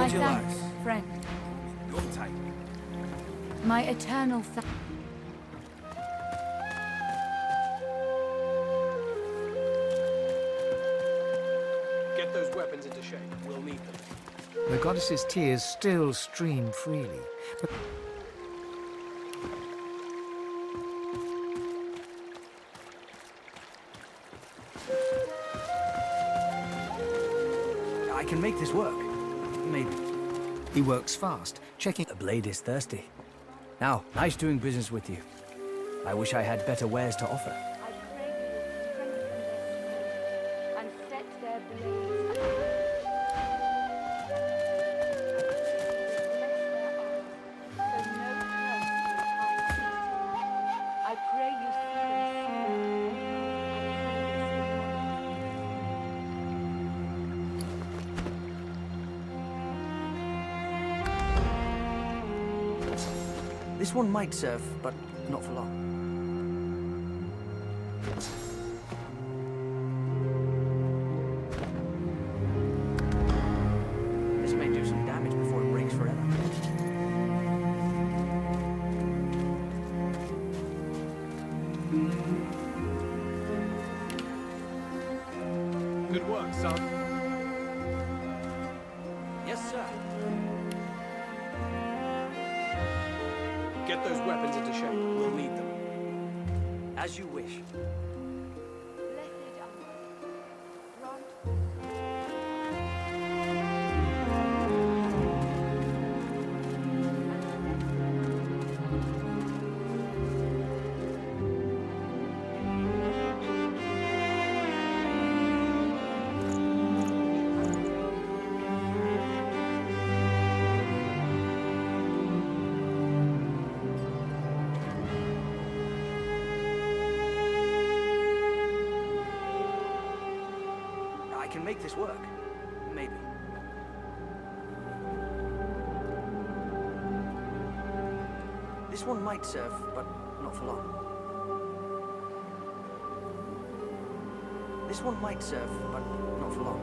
My your thanks, life. friend. Your type. My eternal thanks. Get those weapons into shape. We'll need them. The goddess's tears still stream freely, but I can make this work. Maybe. he works fast, checking. The blade is thirsty. Now, nice doing business with you. I wish I had better wares to offer. I pray you will strengthen their strength and set their blades. Bless their arms, so no curse will pass. I pray you see them This one might serve, but not for long. This may do some damage before it breaks forever. Good work, son. Yes, sir. Get those weapons into shape. We'll need them. As you wish. blessed are grant I can make this work. Maybe. This one might serve, but not for long. This one might serve, but not for long.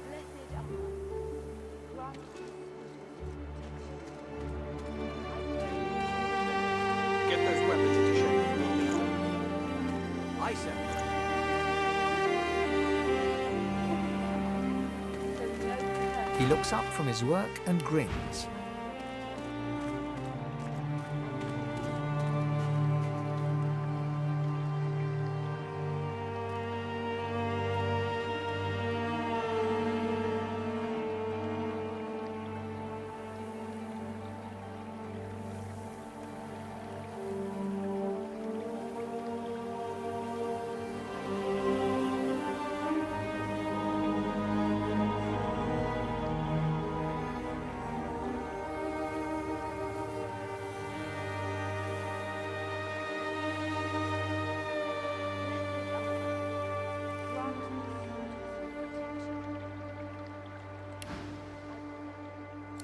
blessed are grant Get those weapons into shape. We'll need them. I serve. so no curse. He looks up from his work and grins.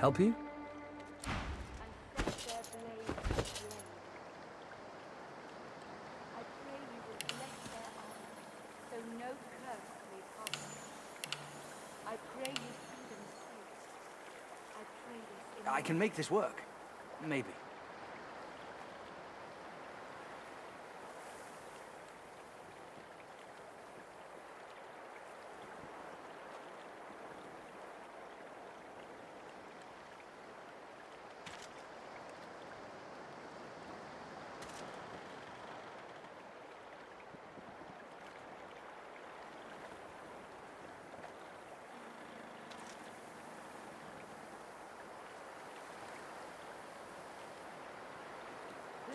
Help you? And set their blades ablaze. I pray you will bless their arms, so no curse may pass. I pray you see them safe. I pray this in I can make this work. Maybe.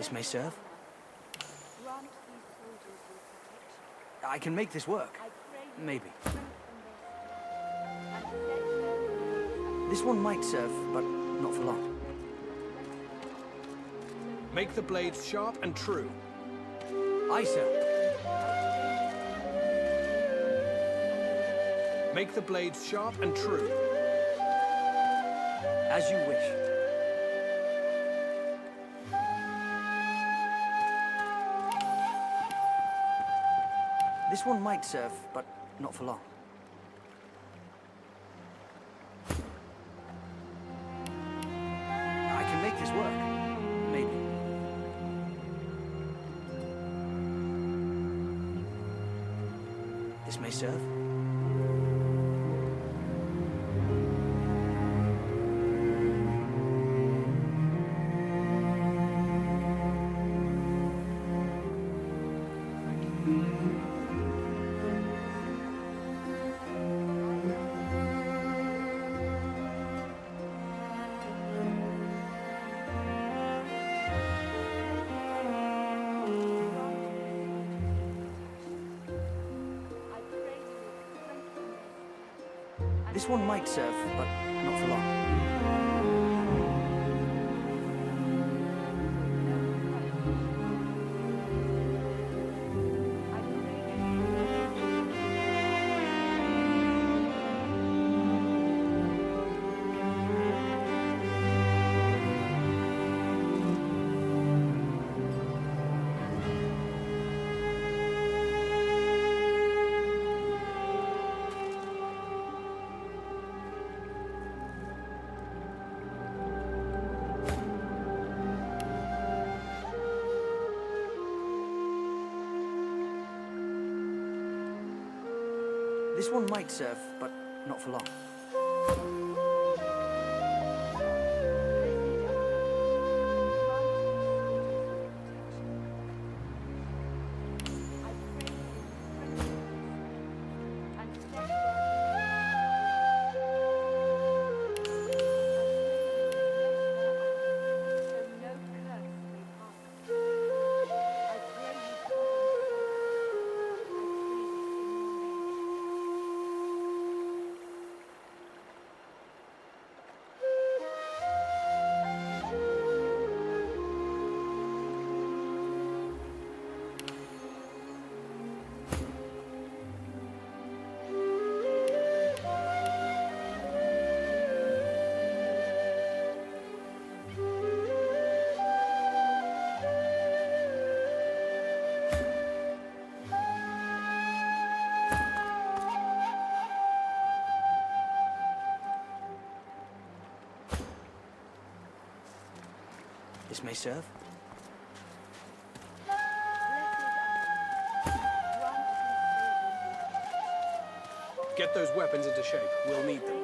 This may serve. grant these soldiers your protection. I can make this work. I pray you Maybe. strengthen their strength and set their blades This one might serve, but not for long. so Make the blades sharp and true. Aye, sir. Make the blades sharp and true. As you wish. This one might serve, but not for long. I can make this work. Maybe. This may serve. This one might serve, but not for long. This one might serve, but not for long. This may serve. Get those weapons into shape. We'll need them.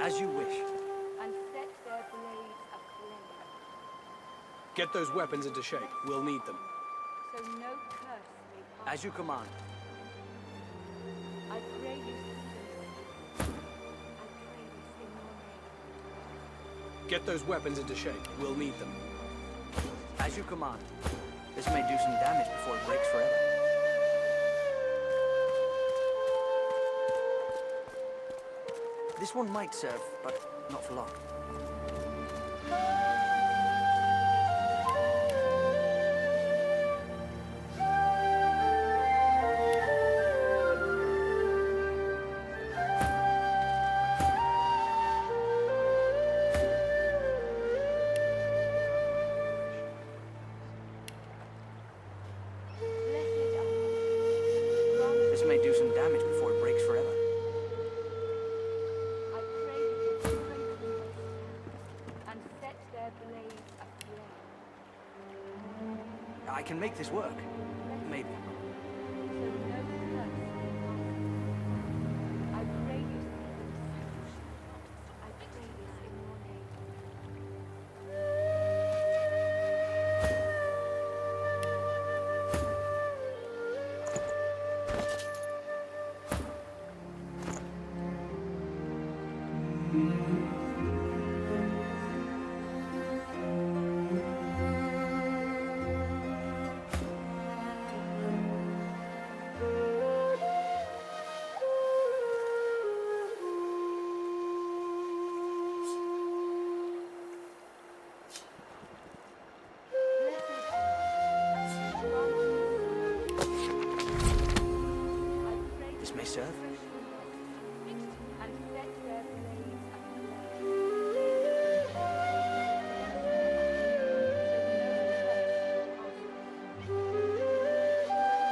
As you wish. And set their blades aflame, Get those weapons into shape. We'll need them. so no curse may pass. As you command. I pray you see this. I pray this in your name. Get those weapons into shape. We'll need them. As you command. This may do some damage before it breaks forever. This one might serve, but not for long. This may do some damage before it breaks forever. I pray you strengthen this and set their blades aflame. I can make this work. Maybe. So no curse may pass. I pray you see them safe. I pray this in your name. serve? And set their blades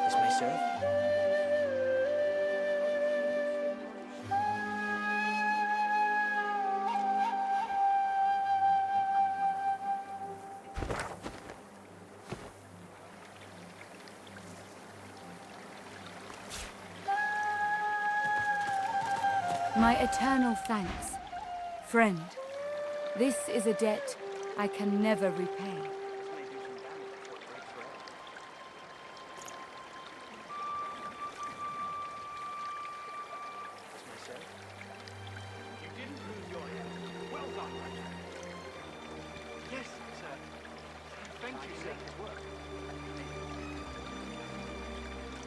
This may serve? My eternal thanks, friend. This is a debt I can never repay. You didn't lose your head. Well done, my friend. Yes, sir. Thank you, sir.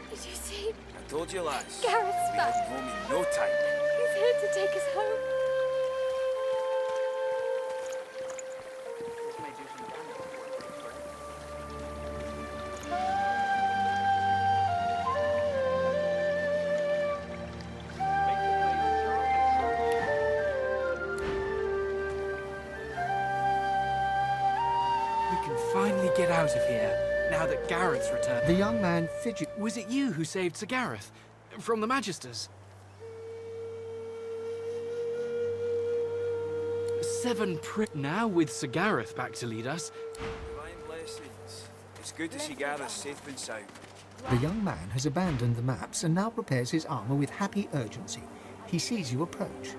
Did you see? I told you, lass. Gareth's Be back. home in no time. He's here to take us home. This may do some damage to your great friend. Make the blade sharp and We can finally get out of here, now that Gareth's returned. The young man fidget. Was it you who saved Sir Gareth? From the Magisters? 7 now with Sir Gareth back to lead us. Divine blessings. It's good to see Gareth safe and sound. The young man has abandoned the maps and now prepares his armor with happy urgency. He sees you approach.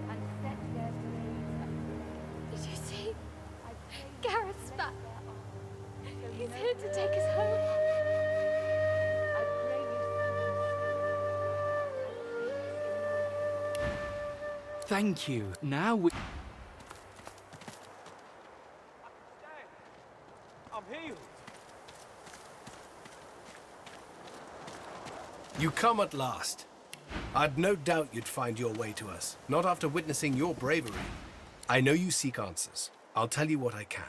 And set their blades. Did you see? Gareth's back. He's here to take us home. I pray you. Thank you. Now we... I'm healed. You come at last. I'd no doubt you'd find your way to us, not after witnessing your bravery. I know you seek answers. I'll tell you what I can.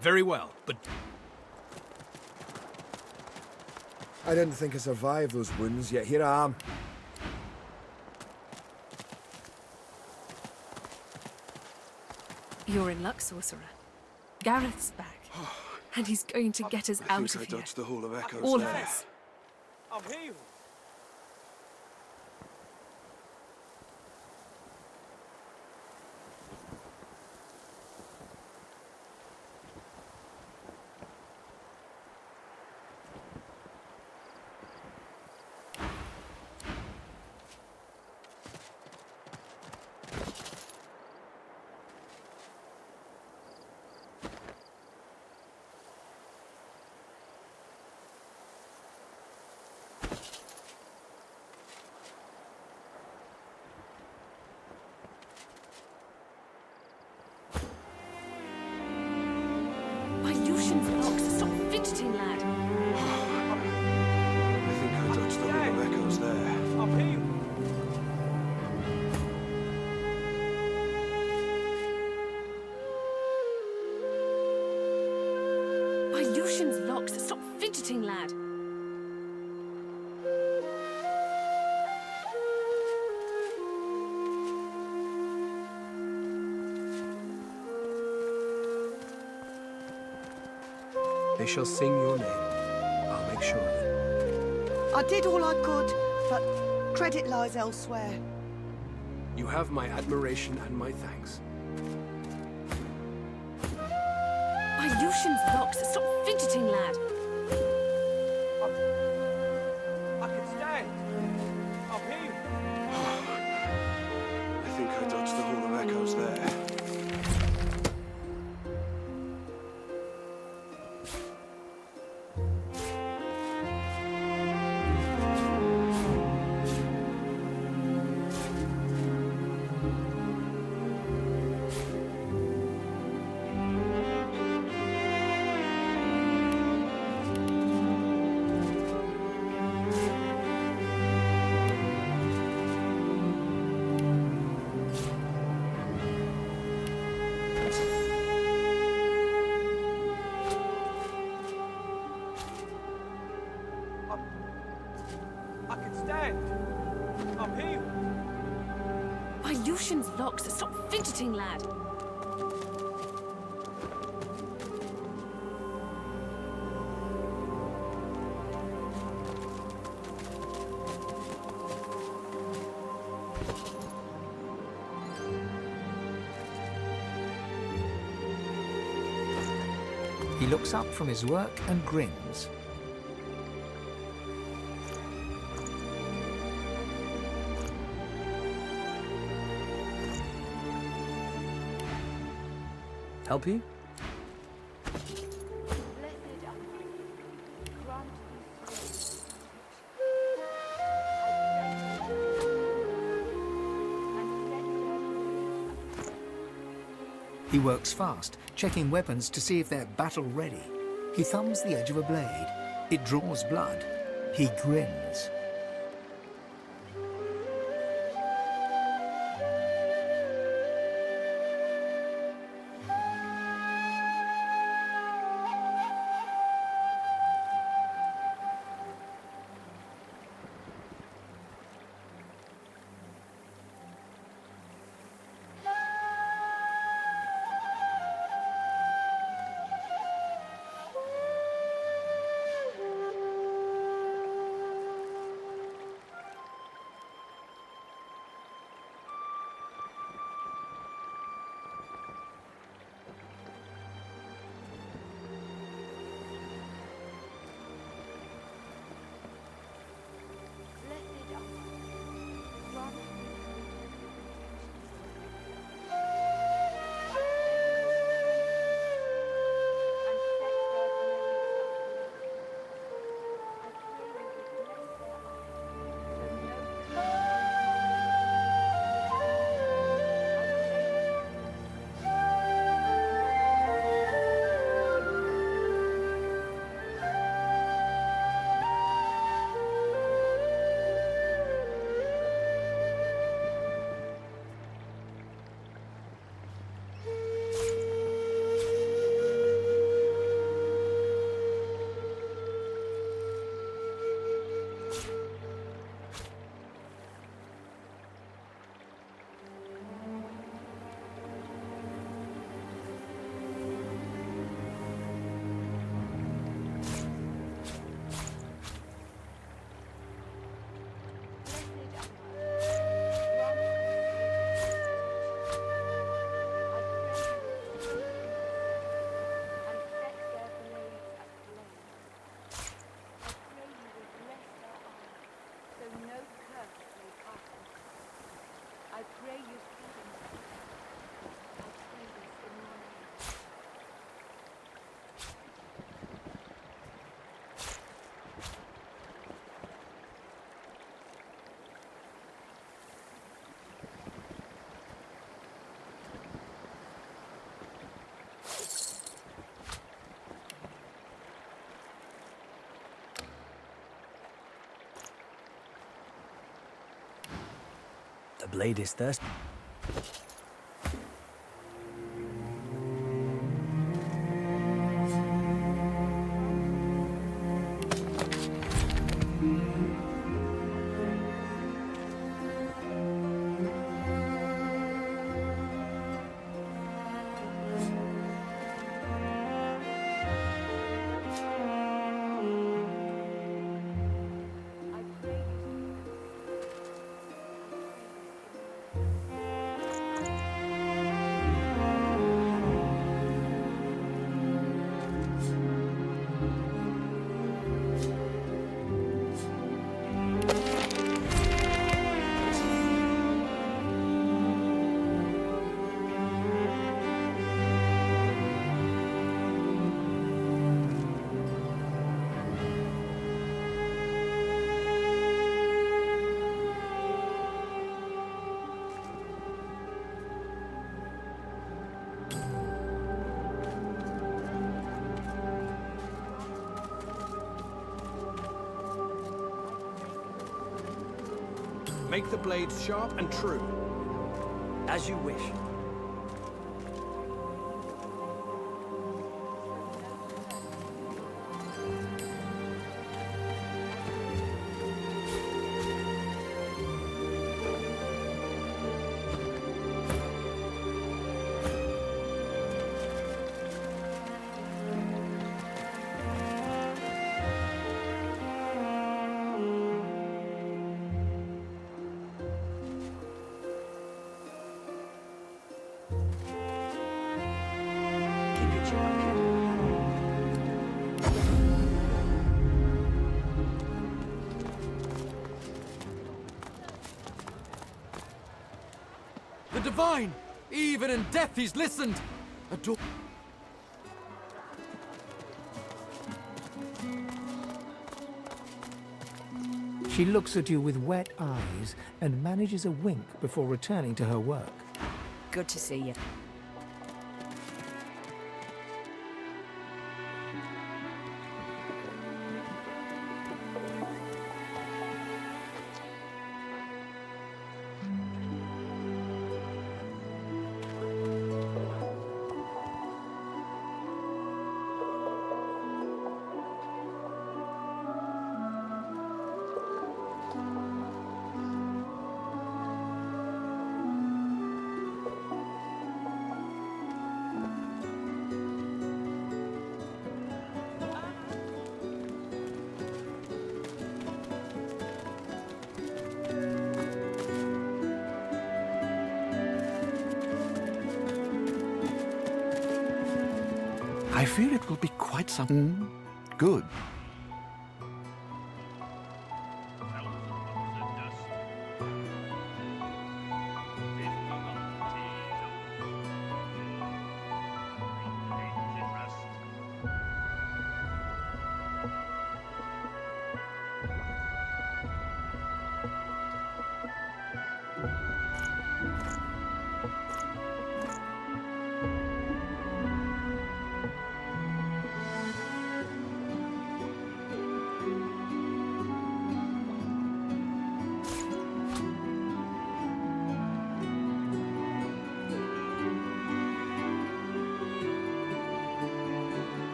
Very well, but I didn't think I survived those wounds, yet here I am. You're in luck, sorcerer. Gareth's back. And he's going to get us out of here. the whole of Echoes All of us. I'm healed. By Lucian's locks, stop fidgeting, lad. I think I touched the whole of Echoes there. I'm healed. By Lucian's locks, stop fidgeting, lad. they shall sing your name. I'll make sure of it. I did all I could, but credit lies elsewhere. You have my admiration and my thanks. By Lucian's locks, stop fidgeting, lad. I can stand. I'm healed. I think I touched the whole of Echoes there. ignition's locked, so stop fidgeting, lad. He looks up from his work and grins. Help you? Blessed are you. Grant these souls He works fast, checking weapons to see if they're battle-ready. He thumbs the edge of a blade. It draws blood. He grins. I pray you feed them. I pray this in your name. The blade is thirsty. Make the blades sharp and true. As you wish. divine! Even in death he's listened! Adore... She looks at you with wet eyes and manages a wink before returning to her work. Good to see you. I fear it will be quite some... Good.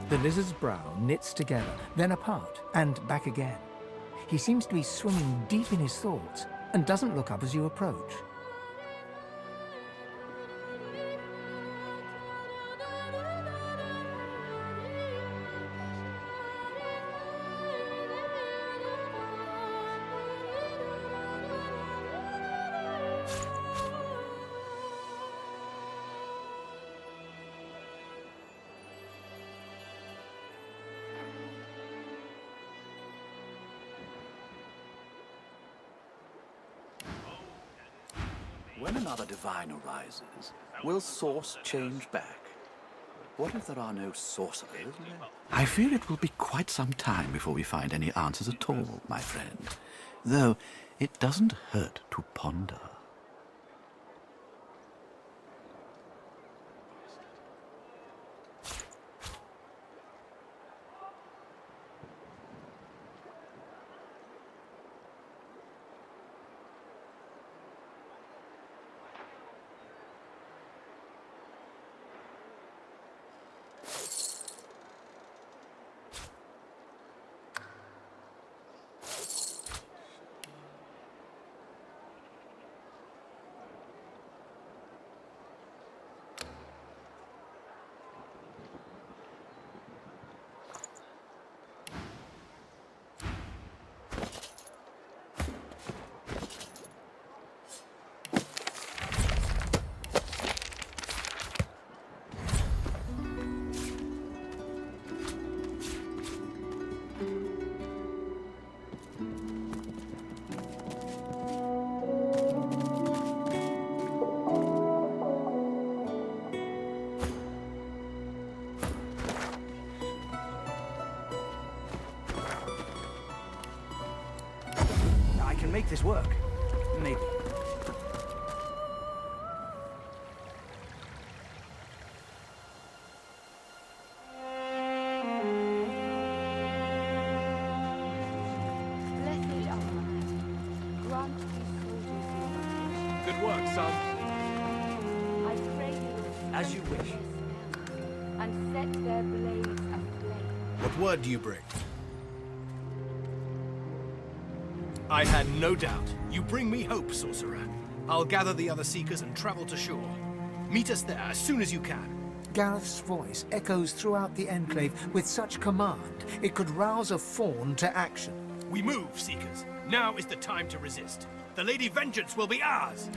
The lizard's brow knits together, then apart, and back again. He seems to be swimming deep in his thoughts and doesn't look up as you approach. When another divine arises, will source change back? What if there are no sorcerers left? I fear it will be quite some time before we find any answers at all, my friend. Though it doesn't hurt to ponder. can make this work. Maybe. Blessed Allah, grant these soldiers your protection. Good work, son. I pray you will As you strengthen wish. their spells and set their blades aflame. What word do you bring? I had no doubt. You bring me hope, sorcerer. I'll gather the other seekers and travel to shore. Meet us there as soon as you can. Gareth's voice echoes throughout the Enclave with such command it could rouse a fawn to action. We move, seekers. Now is the time to resist. The Lady Vengeance will be ours!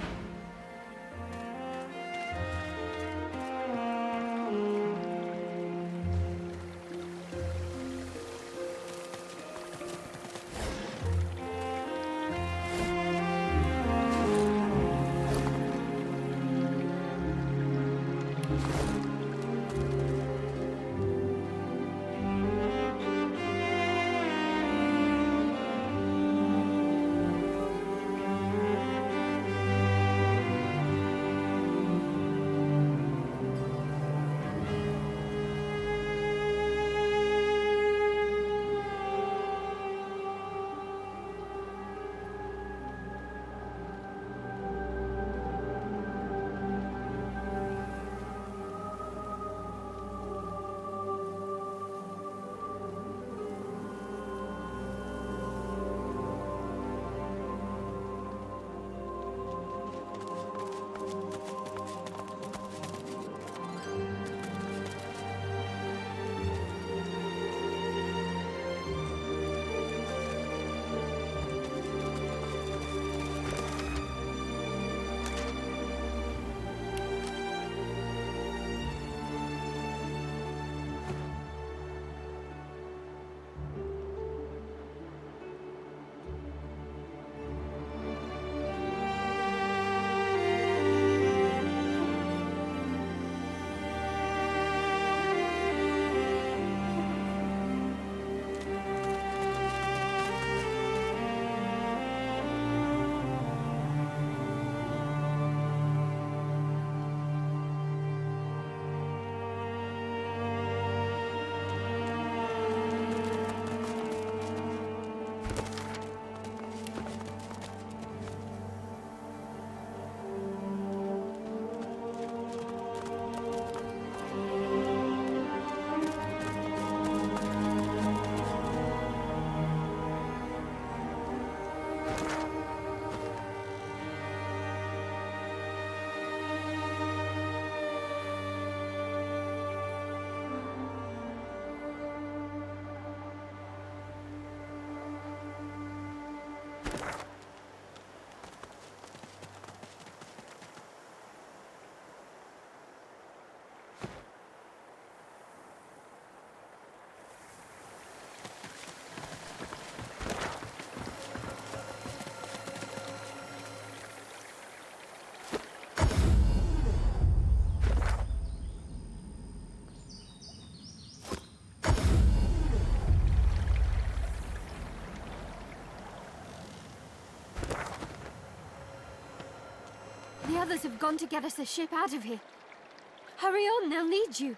The others have gone to get us a ship out of here. Hurry on, they'll need you.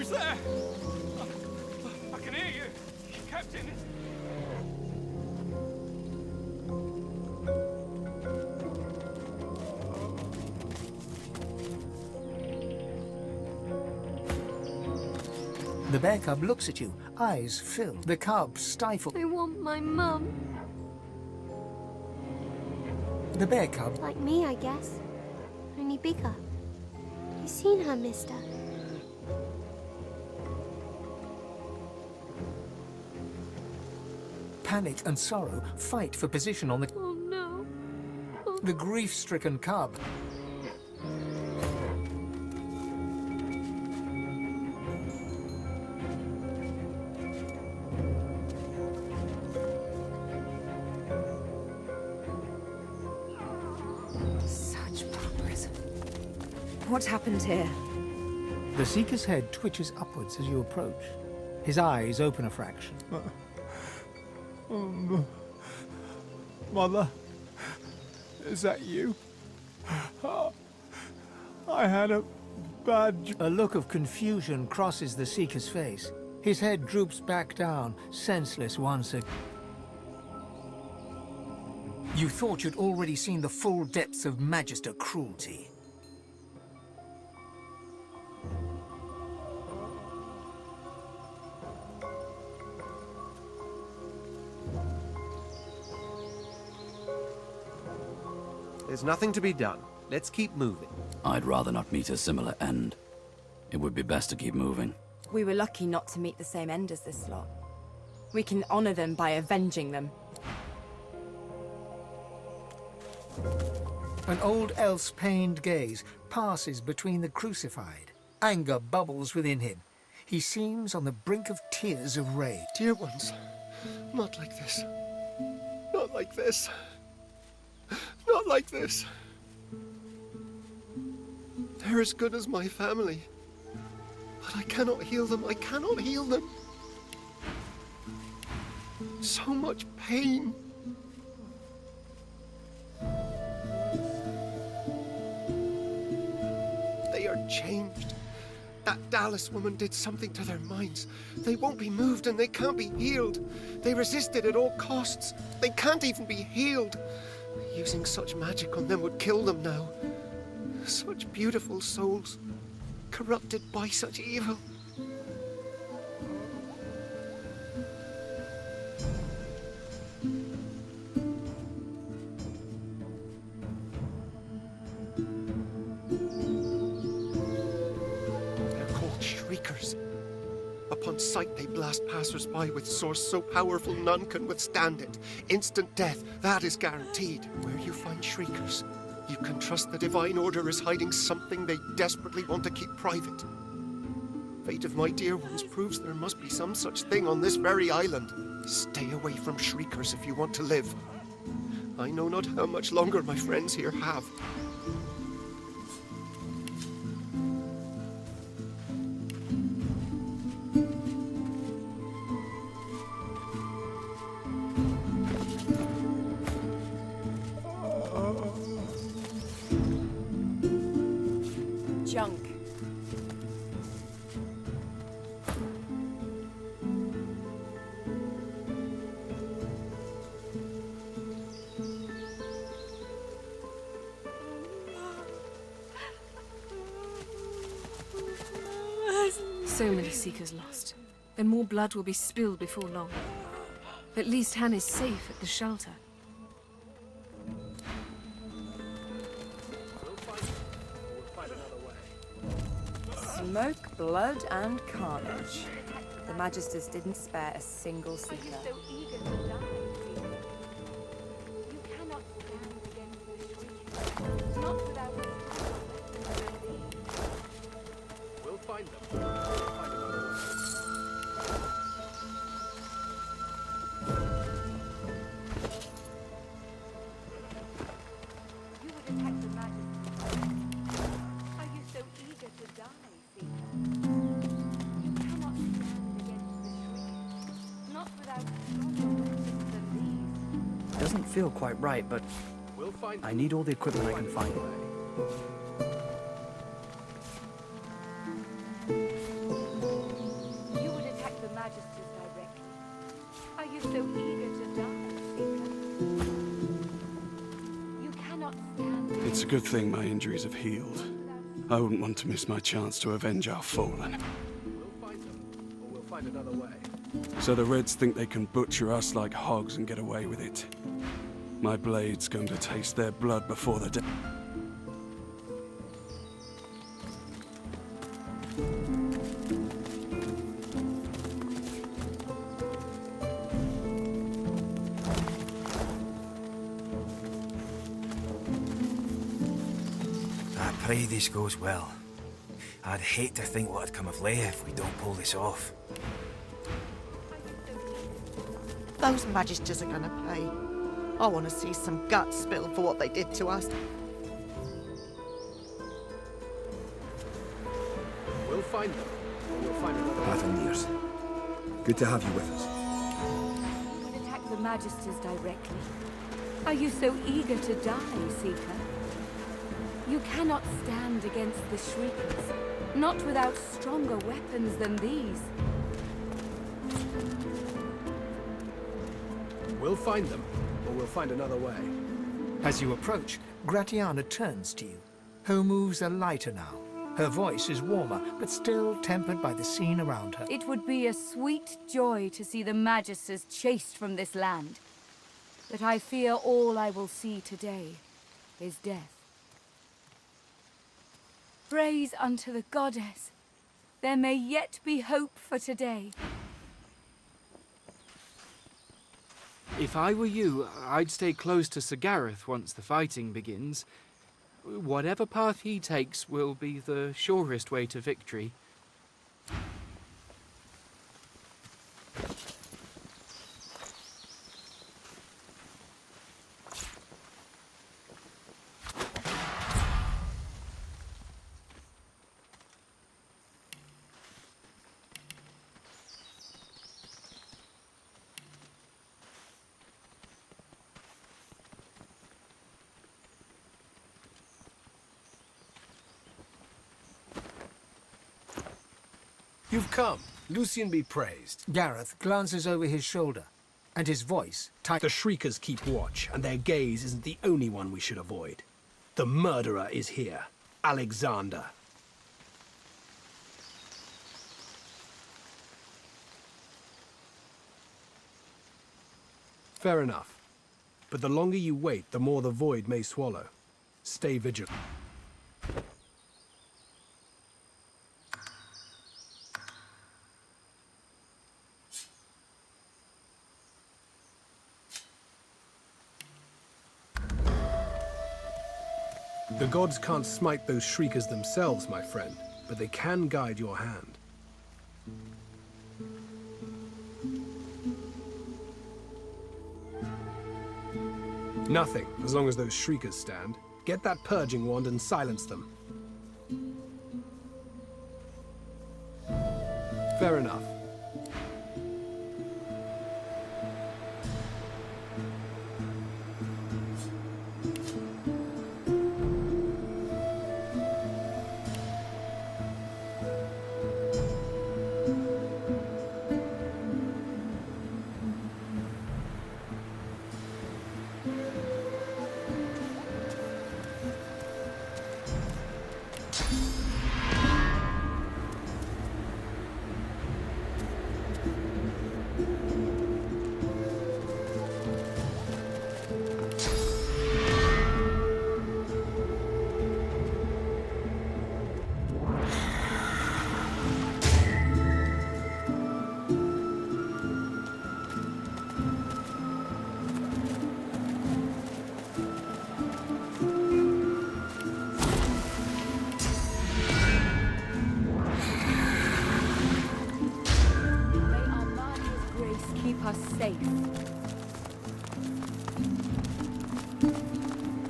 Who's there? I can hear you, Captain. The bear cub looks at you, eyes filled. The cub stifles. I want my mum. The bear cub. Like me, I guess. Only bigger. You seen her, mister? Panic and sorrow fight for position on the... Oh no. The grief-stricken cub. Such progress. What's happened here? The Seeker's head twitches upwards as you approach. His eyes open a fraction. Mother, is that you? I had a bad... A look of confusion crosses the Seeker's face. His head droops back down, senseless once again. You thought you'd already seen the full depths of Magister cruelty. There's nothing to be done. Let's keep moving. I'd rather not meet a similar end. It would be best to keep moving. We were lucky not to meet the same end as this lot. We can honor them by avenging them. An old elf's pained gaze passes between the crucified. Anger bubbles within him. He seems on the brink of tears of rage. Dear ones, not like this. Not like this. Not like this. They're as good as my family. But I cannot heal them. I cannot heal them. So much pain. They are changed. That Dallas woman did something to their minds. They won't be moved and they can't be healed. They resisted at all costs. They can't even be healed. Using such magic on them would kill them now. Such beautiful souls, corrupted by such evil. They're called Shriekers. Upon sight, they blast passers-by with source so powerful none can withstand it. Instant death, that is guaranteed. Where you find Shriekers, you can trust the Divine Order is hiding something they desperately want to keep private. Fate of my dear ones proves there must be some such thing on this very island. Stay away from Shriekers if you want to live. I know not how much longer my friends here have. Junk. So many Seekers lost. And more blood will be spilled before long. At least Han is safe at the shelter. Smoke, blood, and carnage. The Magisters didn't spare a single Seeker. So eager to die, Seeker. You cannot stand against the Shriekers. Not without We'll find them. You would attack the Majesty. Are you so eager to die, Seeker? You cannot stand against the Shriekers. Not without stronger weapons than these. Doesn't feel quite right, but We'll find I need all the equipment I can find. It's a good thing my injuries have healed. I wouldn't want to miss my chance to avenge our fallen. We'll find them, or we'll find another way. So the Reds think they can butcher us like hogs and get away with it. My blade's going to taste their blood before the day. I pray this goes well. I'd hate to think what'd come of Leia if we don't pull this off. Those magisters are gonna pay. I want to see some guts spilled for what they did to us. We'll find them, or we'll find another way. Pathfinders, good to have you with us. You would attack the Magisters directly. Are you so eager to die, Seeker? You cannot stand against the Shriekers, not without stronger weapons than these. We'll find them, or we'll find another way. As you approach, Gratiana turns to you. Her moves are lighter now. Her voice is warmer, but still tempered by the scene around her. It would be a sweet joy to see the Magisters chased from this land. But I fear all I will see today is death. Praise unto the goddess. There may yet be hope for today. If I were you, I'd stay close to Sagareth once the fighting begins. Whatever path he takes will be the surest way to victory. You've come. Lucian be praised. Gareth glances over his shoulder, and his voice tight. The Shriekers keep watch, and their gaze isn't the only one we should avoid. The murderer is here. Alexander. Fair enough. But the longer you wait, the more the void may swallow. Stay vigilant. The gods can't smite those Shriekers themselves, my friend, but they can guide your hand. Nothing, as long as those Shriekers stand. Get that purging wand and silence them. Fair enough.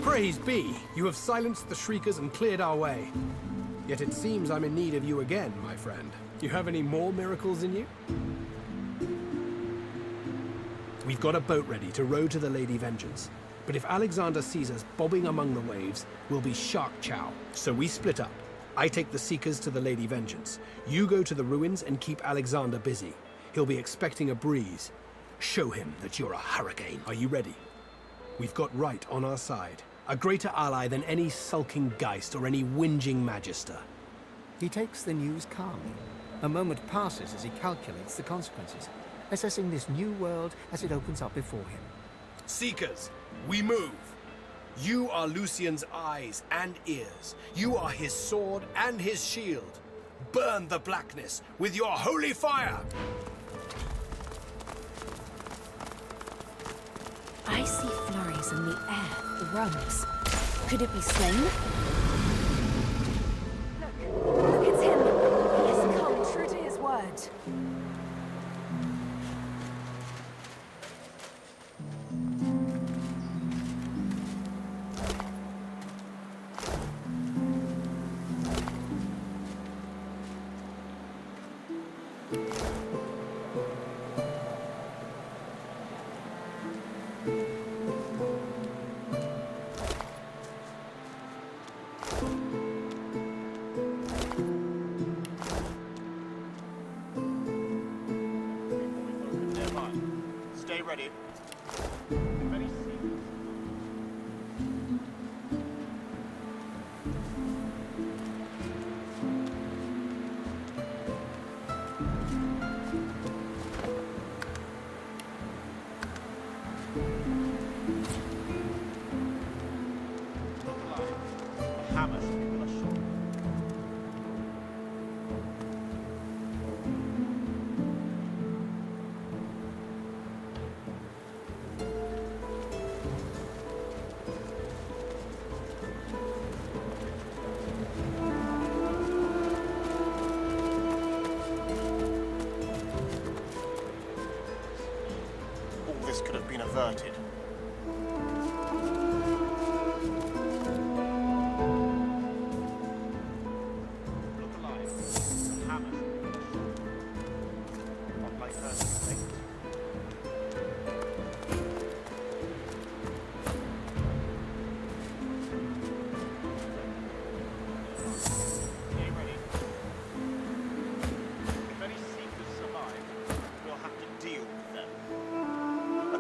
Praise be, you have silenced the Shriekers and cleared our way. Yet it seems I'm in need of you again, my friend. You have any more miracles in you? We've got a boat ready to row to the Lady Vengeance. But if Alexander sees us bobbing among the waves, we'll be shark chow. So we split up. I take the Seekers to the Lady Vengeance. You go to the ruins and keep Alexander busy. He'll be expecting a breeze. Show him that you're a hurricane. Are you ready? We've got right on our side. A greater ally than any sulking Geist or any whinging Magister. He takes the news calmly. A moment passes as he calculates the consequences, assessing this new world as it opens up before him. Seekers, we move. You are Lucian's eyes and ears. You are his sword and his shield. Burn the blackness with your holy fire! I see flurries in the air, rungs. Could it be slain? Look, it's him. He has come true to his word. Stay ready. Hammer should be with a shot. All this could have been averted.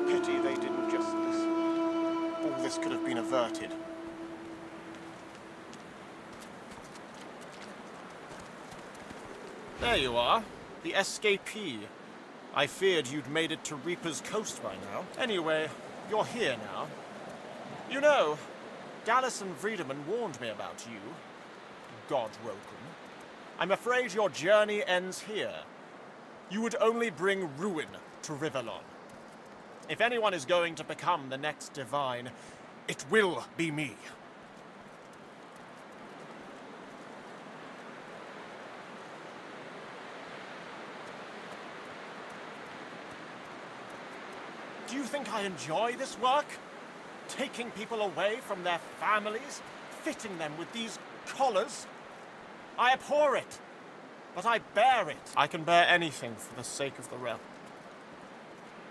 Pity they didn't just listen. All this could have been averted. There you are, the escapee. I feared you'd made it to Reaper's Coast by now. Anyway, you're here now. You know, Dallas and Friedemann warned me about you. God-woken. I'm afraid your journey ends here. You would only bring ruin to Rivellon. If anyone is going to become the next Divine, it will be me. Do you think I enjoy this work? Taking people away from their families, fitting them with these collars? I abhor it, but I bear it. I can bear anything for the sake of the realm.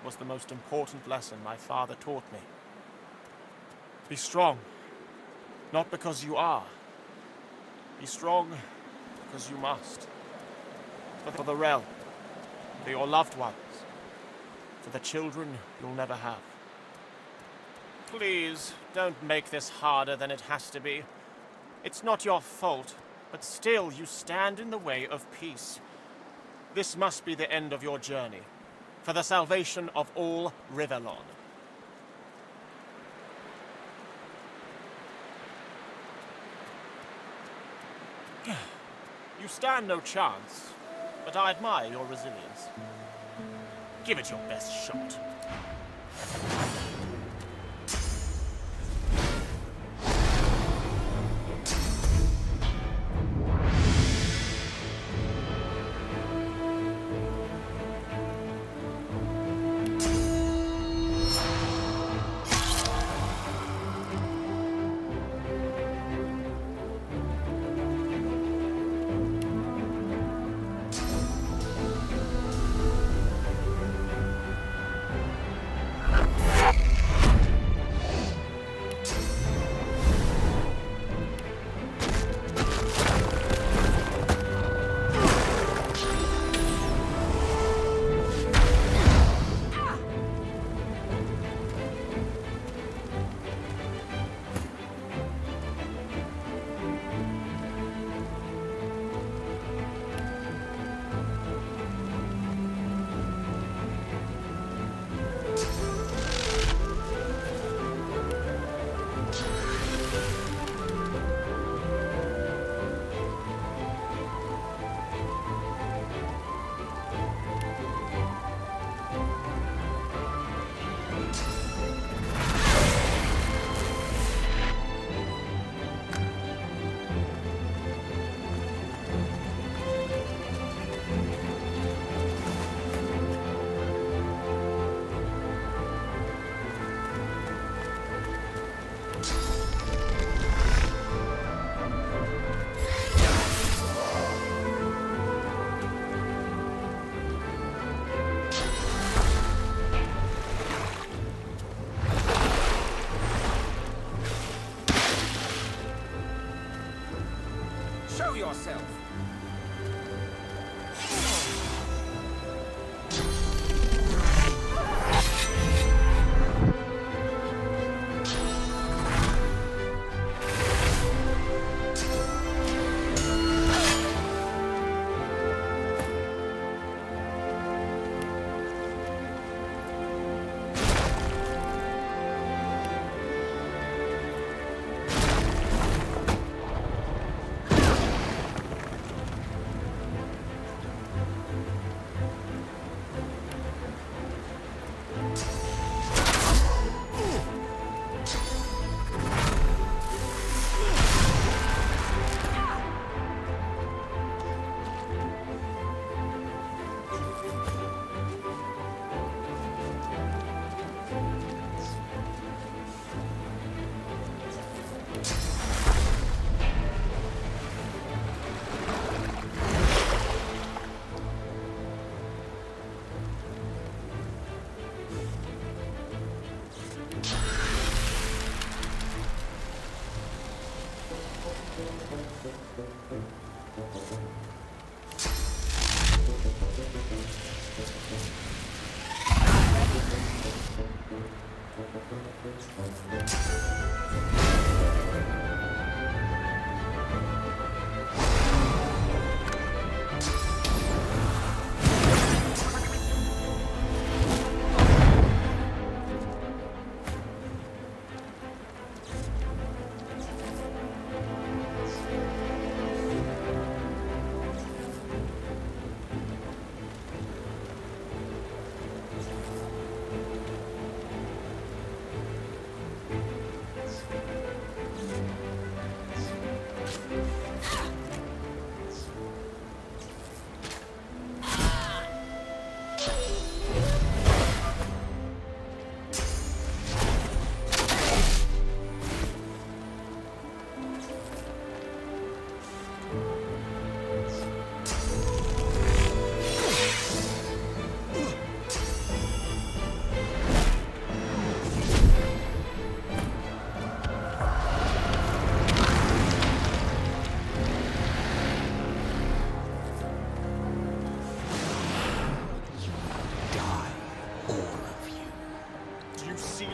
Was the most important lesson my father taught me. Be strong, not because you are. Be strong because you must. For the realm, for your loved ones, for the children you'll never have. Please, don't make this harder than it has to be. It's not your fault, but still you stand in the way of peace. This must be the end of your journey. For the salvation of all Rivellon. You stand no chance, but I admire your resilience. Give it your best shot.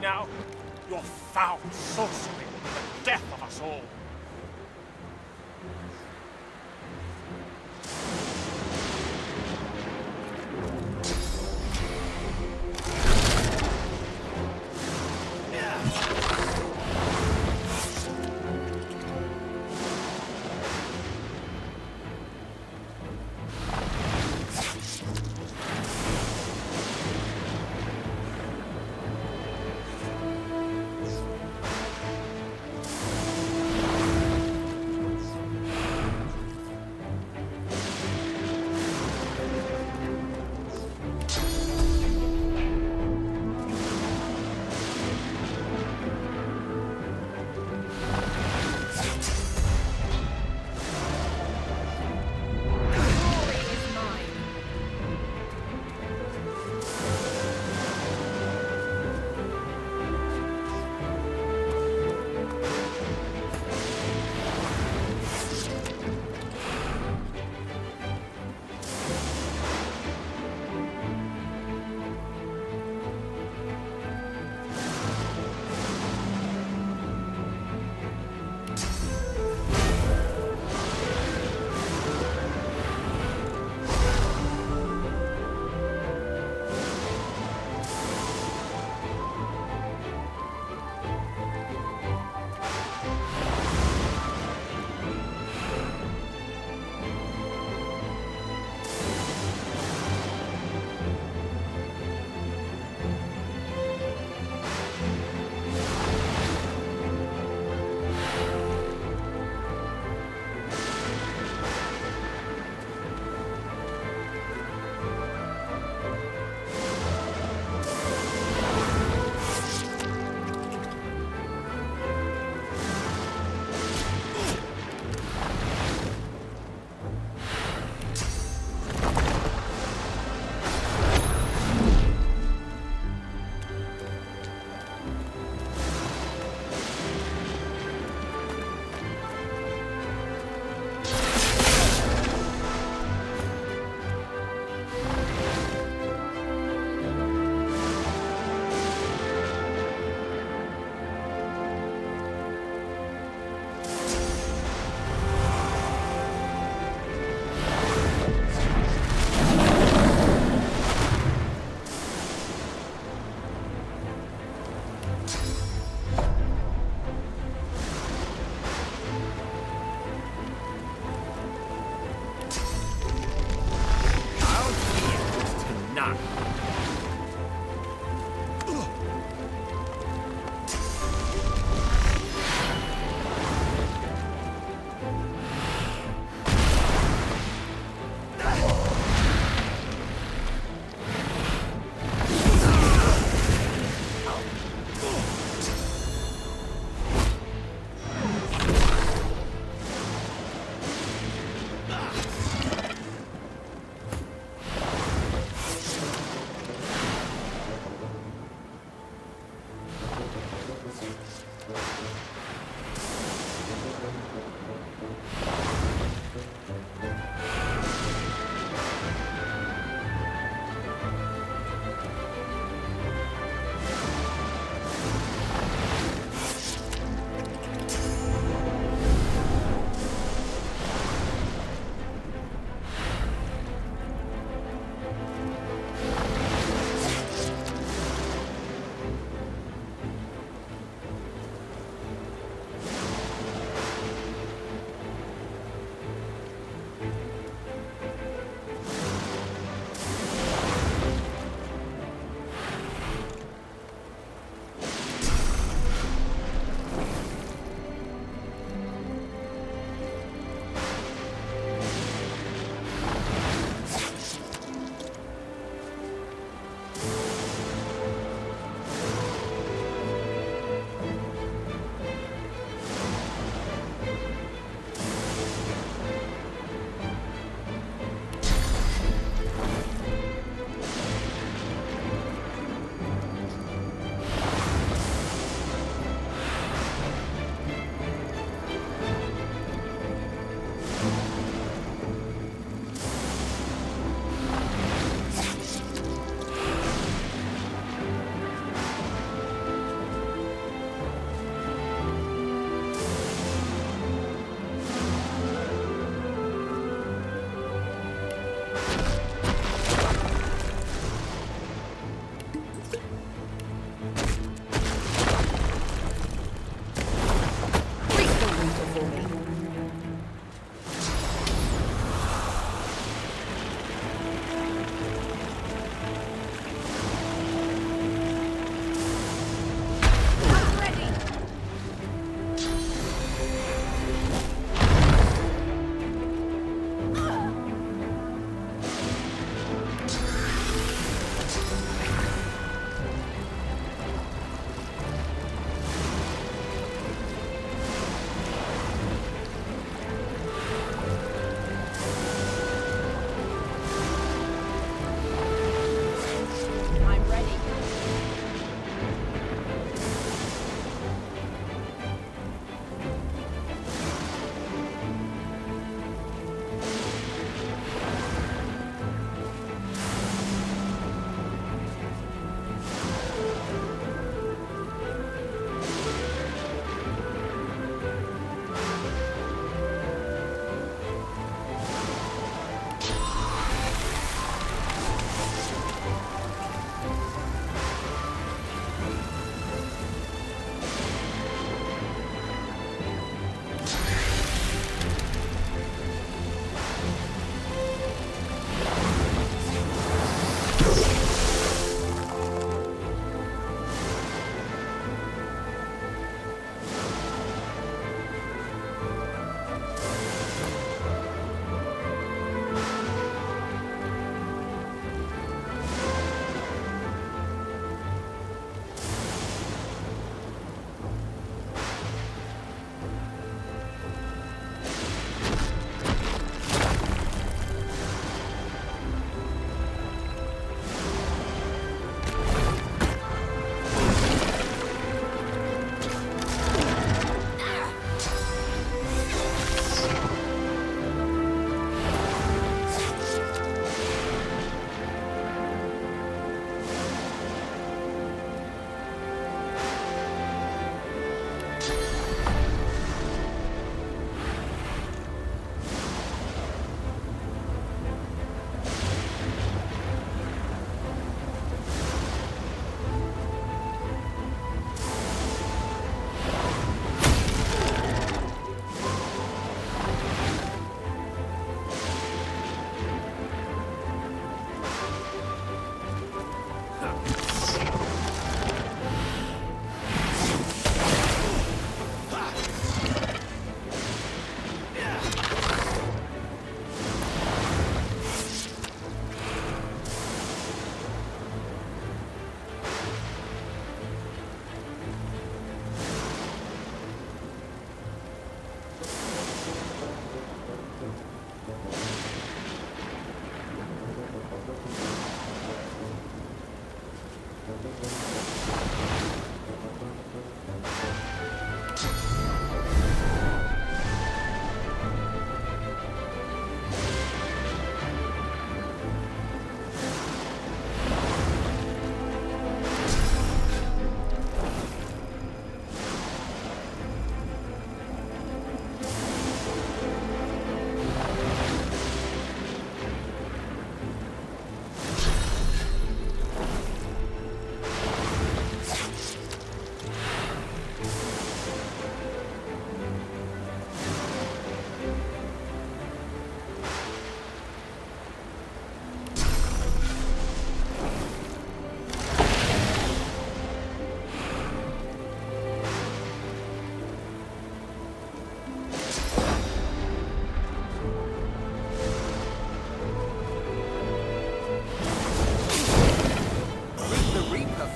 now? Your foul sorcery will be the death of us all.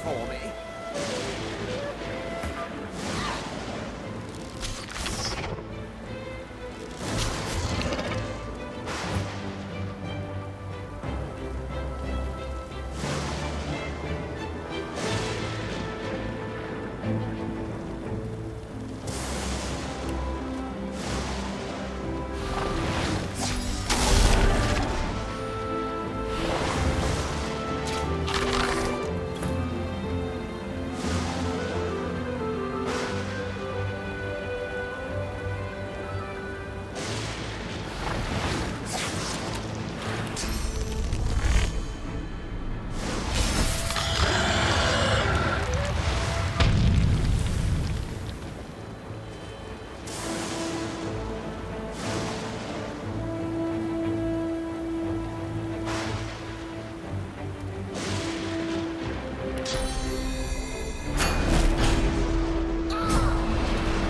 for me?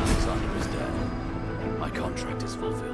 Alexander is dead. My contract is fulfilled.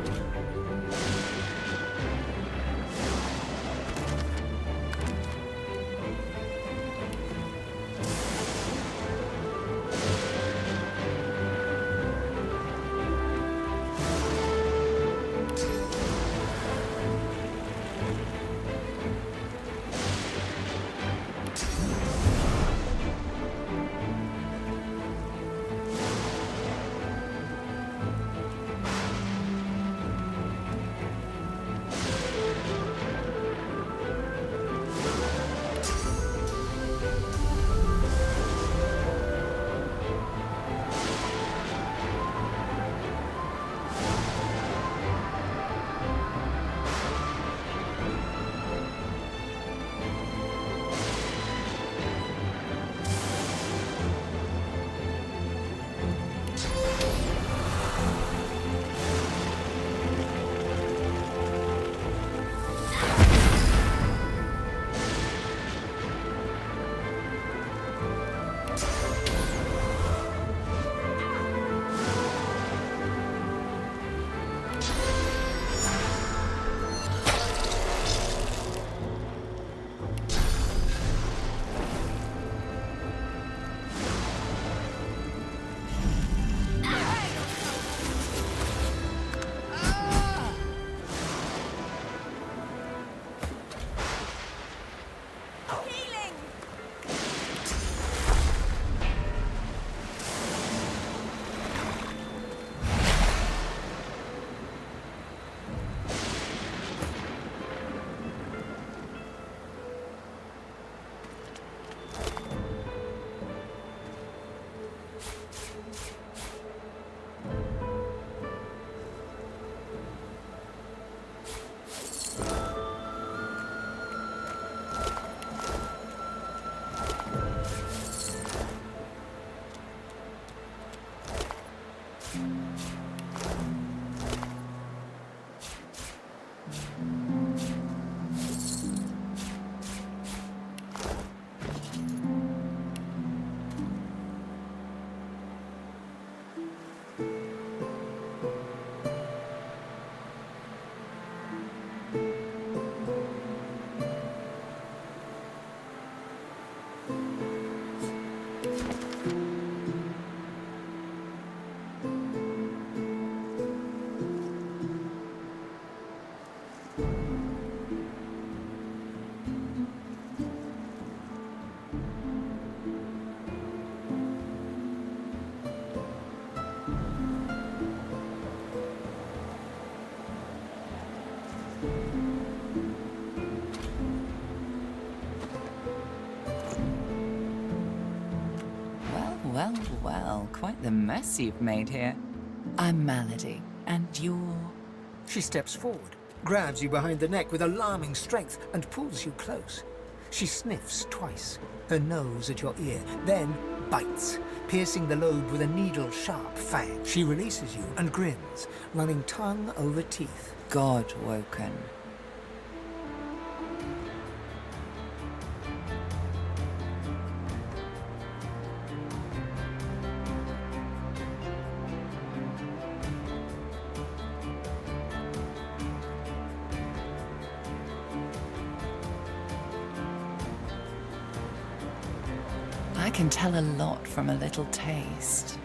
Well, well, quite the mess you've made here. I'm Malady, and you're... She steps forward, grabs you behind the neck with alarming strength, and pulls you close. She sniffs twice, her nose at your ear, then bites, piercing the lobe with a needle-sharp fang. She releases you and grins, running tongue over teeth. God-woken. can tell a lot from a little taste.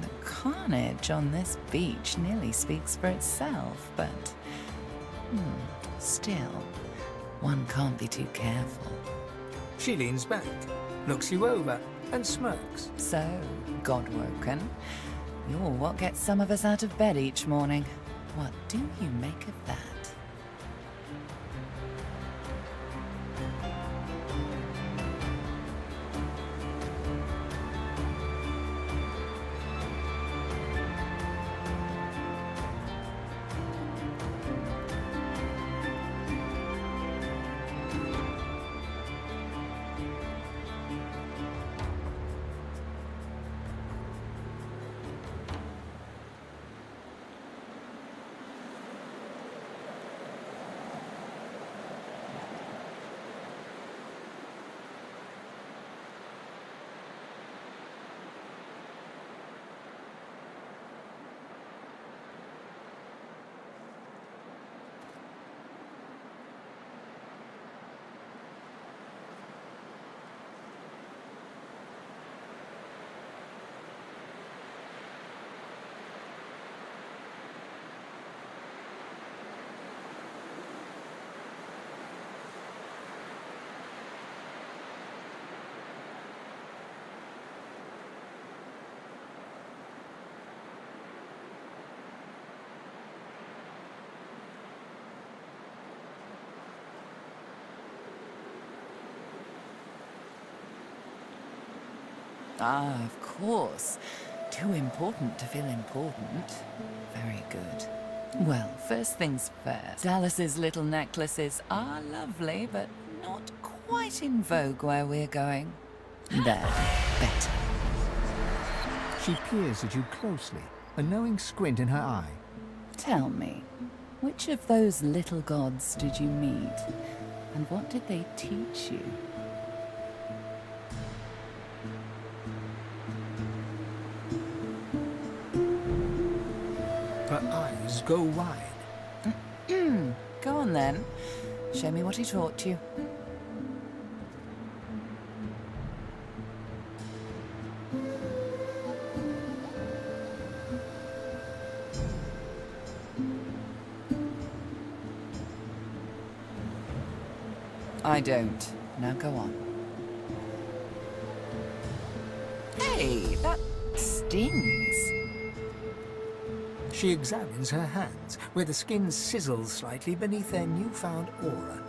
The carnage on this beach nearly speaks for itself, but still, one can't be too careful. She leans back, looks you over, and smirks. So, Godwoken, you're what gets some of us out of bed each morning. What do you make of that? Ah, of course. Too important to feel important. Very good. Well, first things first. Dallas's little necklaces are lovely, but not quite in vogue where we're going. There, better. She peers at you closely, a knowing squint in her eye. Tell me, which of those little gods did you meet? And what did they teach you? Her eyes go wide. Go on then. Show me what he taught you. I don't. Now go on. Hey, that stings. She examines her hands, where the skin sizzles slightly beneath their newfound aura.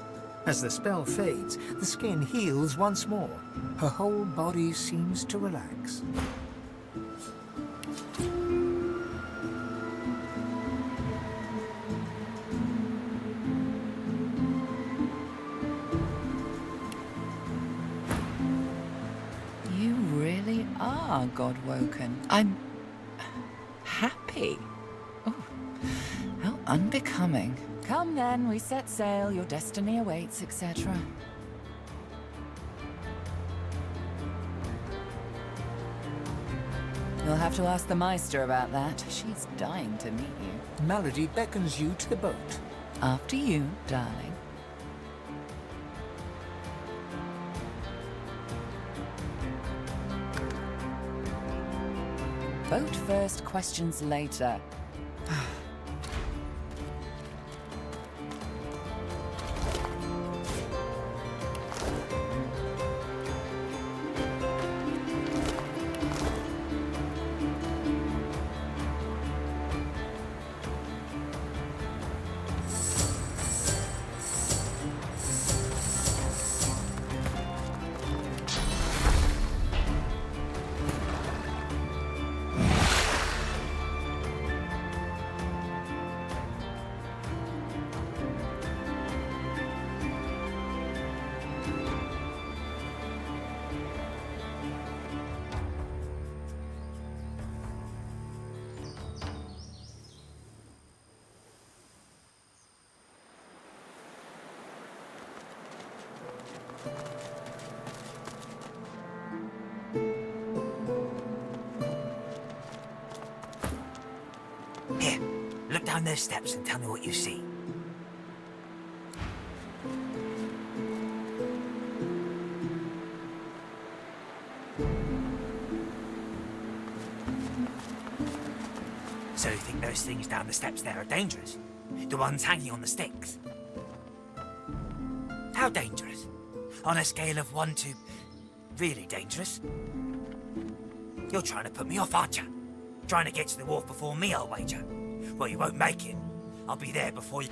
As the spell fades, the skin heals once more. Her whole body seems to relax. You really are Godwoken. I'm happy. Oh, how unbecoming. Come then, we set sail, your destiny awaits, etc. You'll have to ask the Meister about that. She's dying to meet you. Malady beckons you to the boat. After you, darling. Boat first, questions later. Here, look down those steps and tell me what you see. So you think those things down the steps there are dangerous? The ones hanging on the sticks? How dangerous? On a scale of 1 to... really dangerous? You're trying to put me off, aren't you? Trying to get to the wharf before me, I'll wager. Well, you won't make it. I'll be there before you...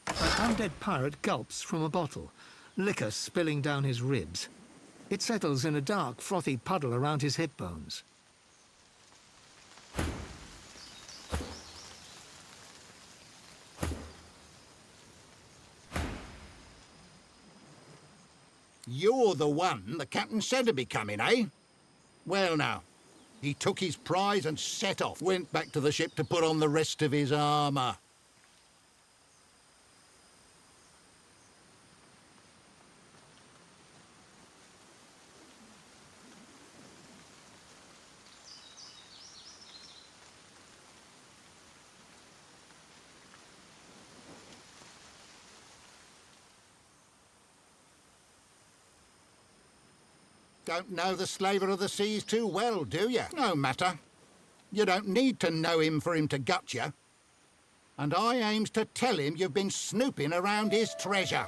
An undead pirate gulps from a bottle, liquor spilling down his ribs. It settles in a dark, frothy puddle around his hip bones. You're the one the captain said would be coming, eh? Well now, he took his prize and set off, went back to the ship to put on the rest of his armour. Don't know the slaver of the seas too well, do you? No matter. You don't need to know him for him to gut you. And I aims to tell him you've been snooping around his treasure.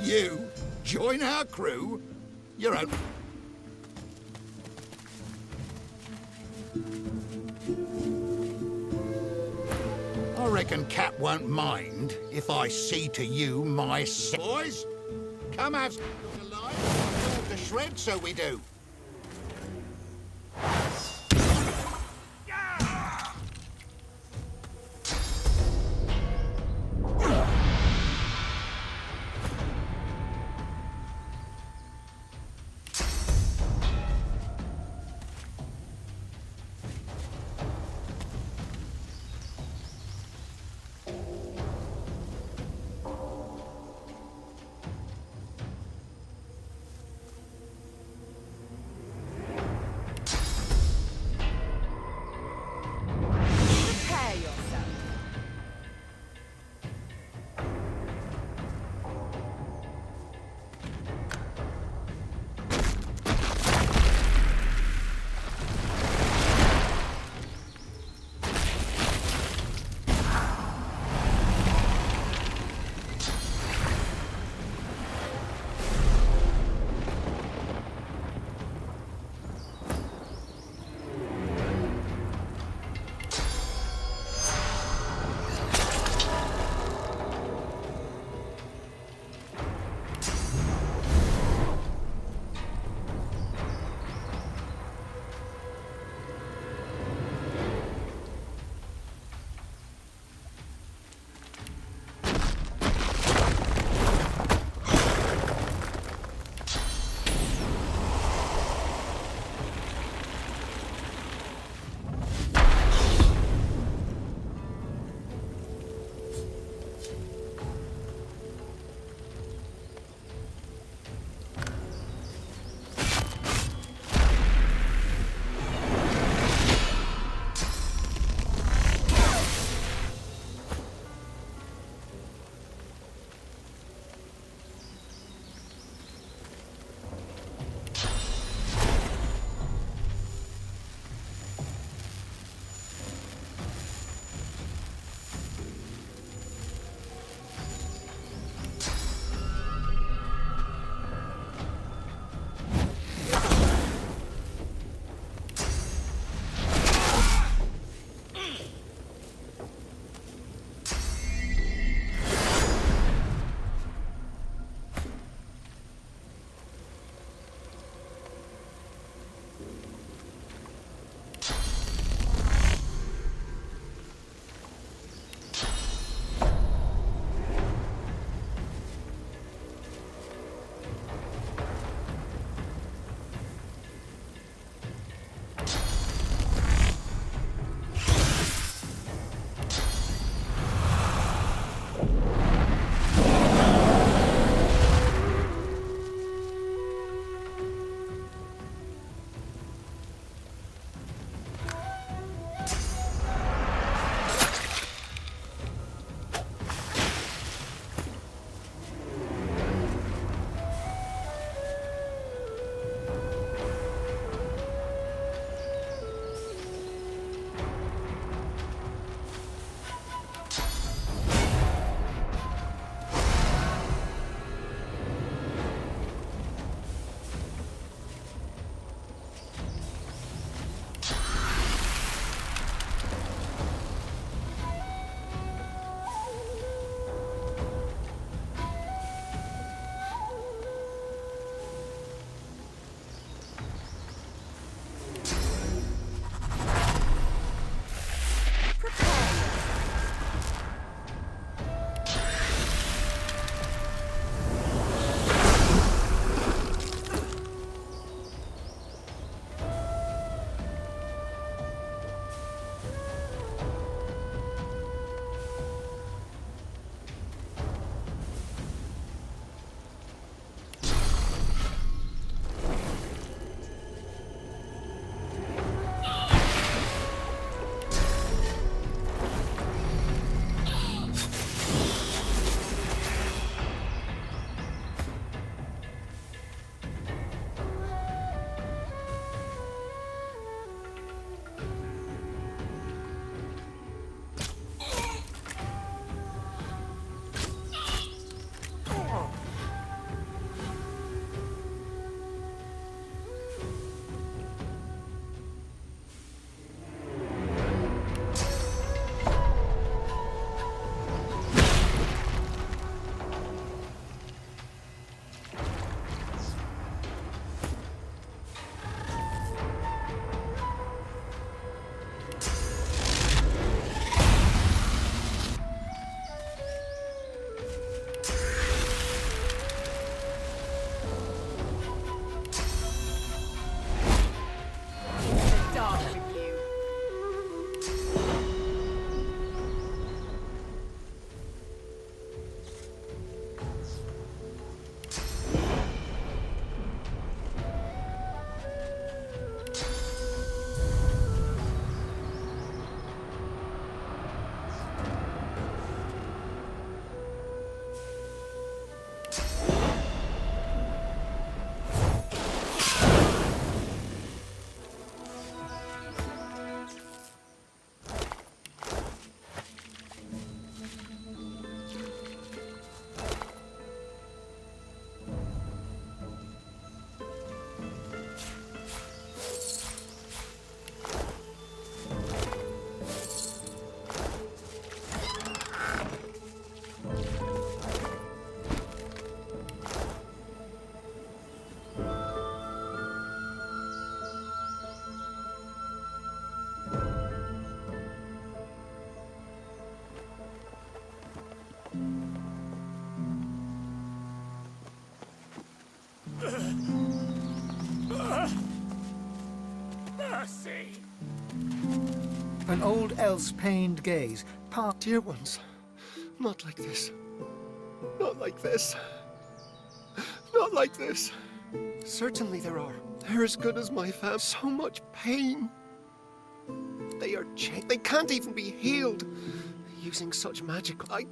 You join our crew? You're out. I reckon Cap won't mind if I see to you my boys. Come have alive, to shred, so we do. mercy! An old elf's pained gaze part. Dear ones, not like this. Not like this. Not like this. Certainly there are. They're as good as my fam. So much pain. They are chained. They can't even be healed. Using such magic, I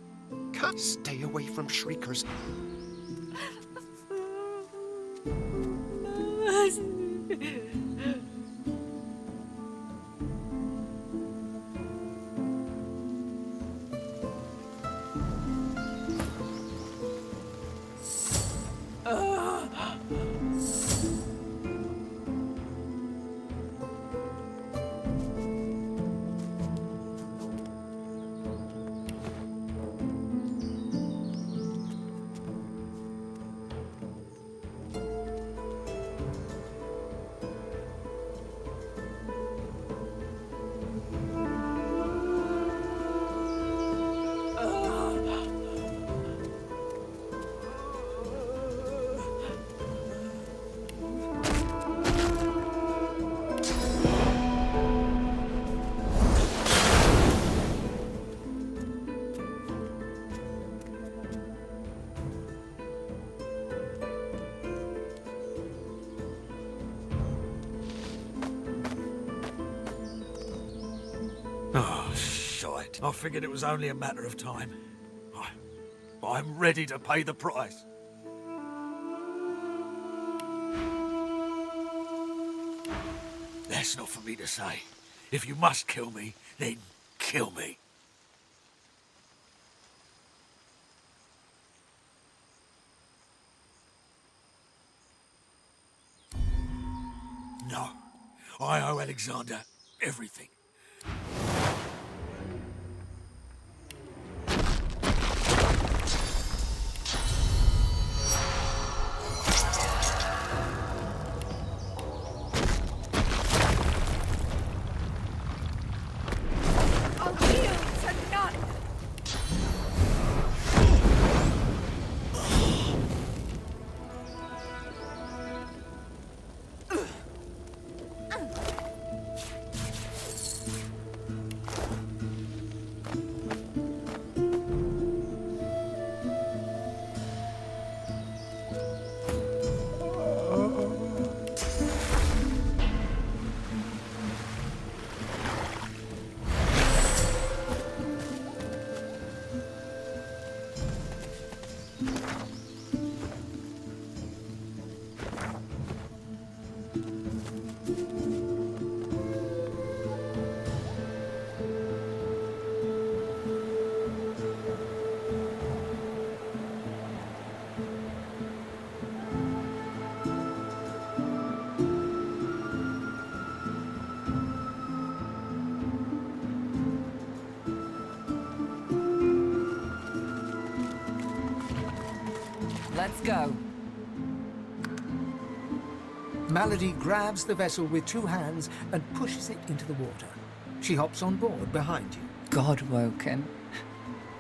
can't stay away from shriekers. Oh, shite. I figured it was only a matter of time. I'm ready to pay the price. That's not for me to say. If you must kill me, then kill me. No. I owe Alexander everything. Let's go. Malady grabs the vessel with two hands and pushes it into the water. She hops on board behind you. God-woken.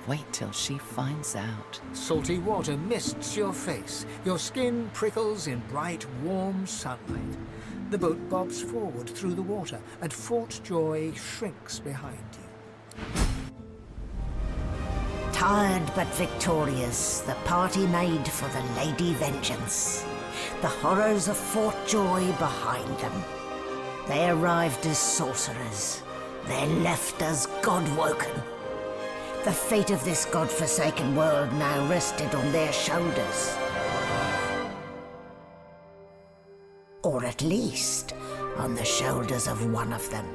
Wait till she finds out. Salty water mists your face. Your skin prickles in bright, warm sunlight. The boat bobs forward through the water, and Fort Joy shrinks behind you. Tired but victorious, the party made for the Lady Vengeance. The horrors of Fort Joy behind them. They arrived as sorcerers. They left as God-woken. The fate of this God-forsaken world now rested on their shoulders. Or at least, on the shoulders of one of them.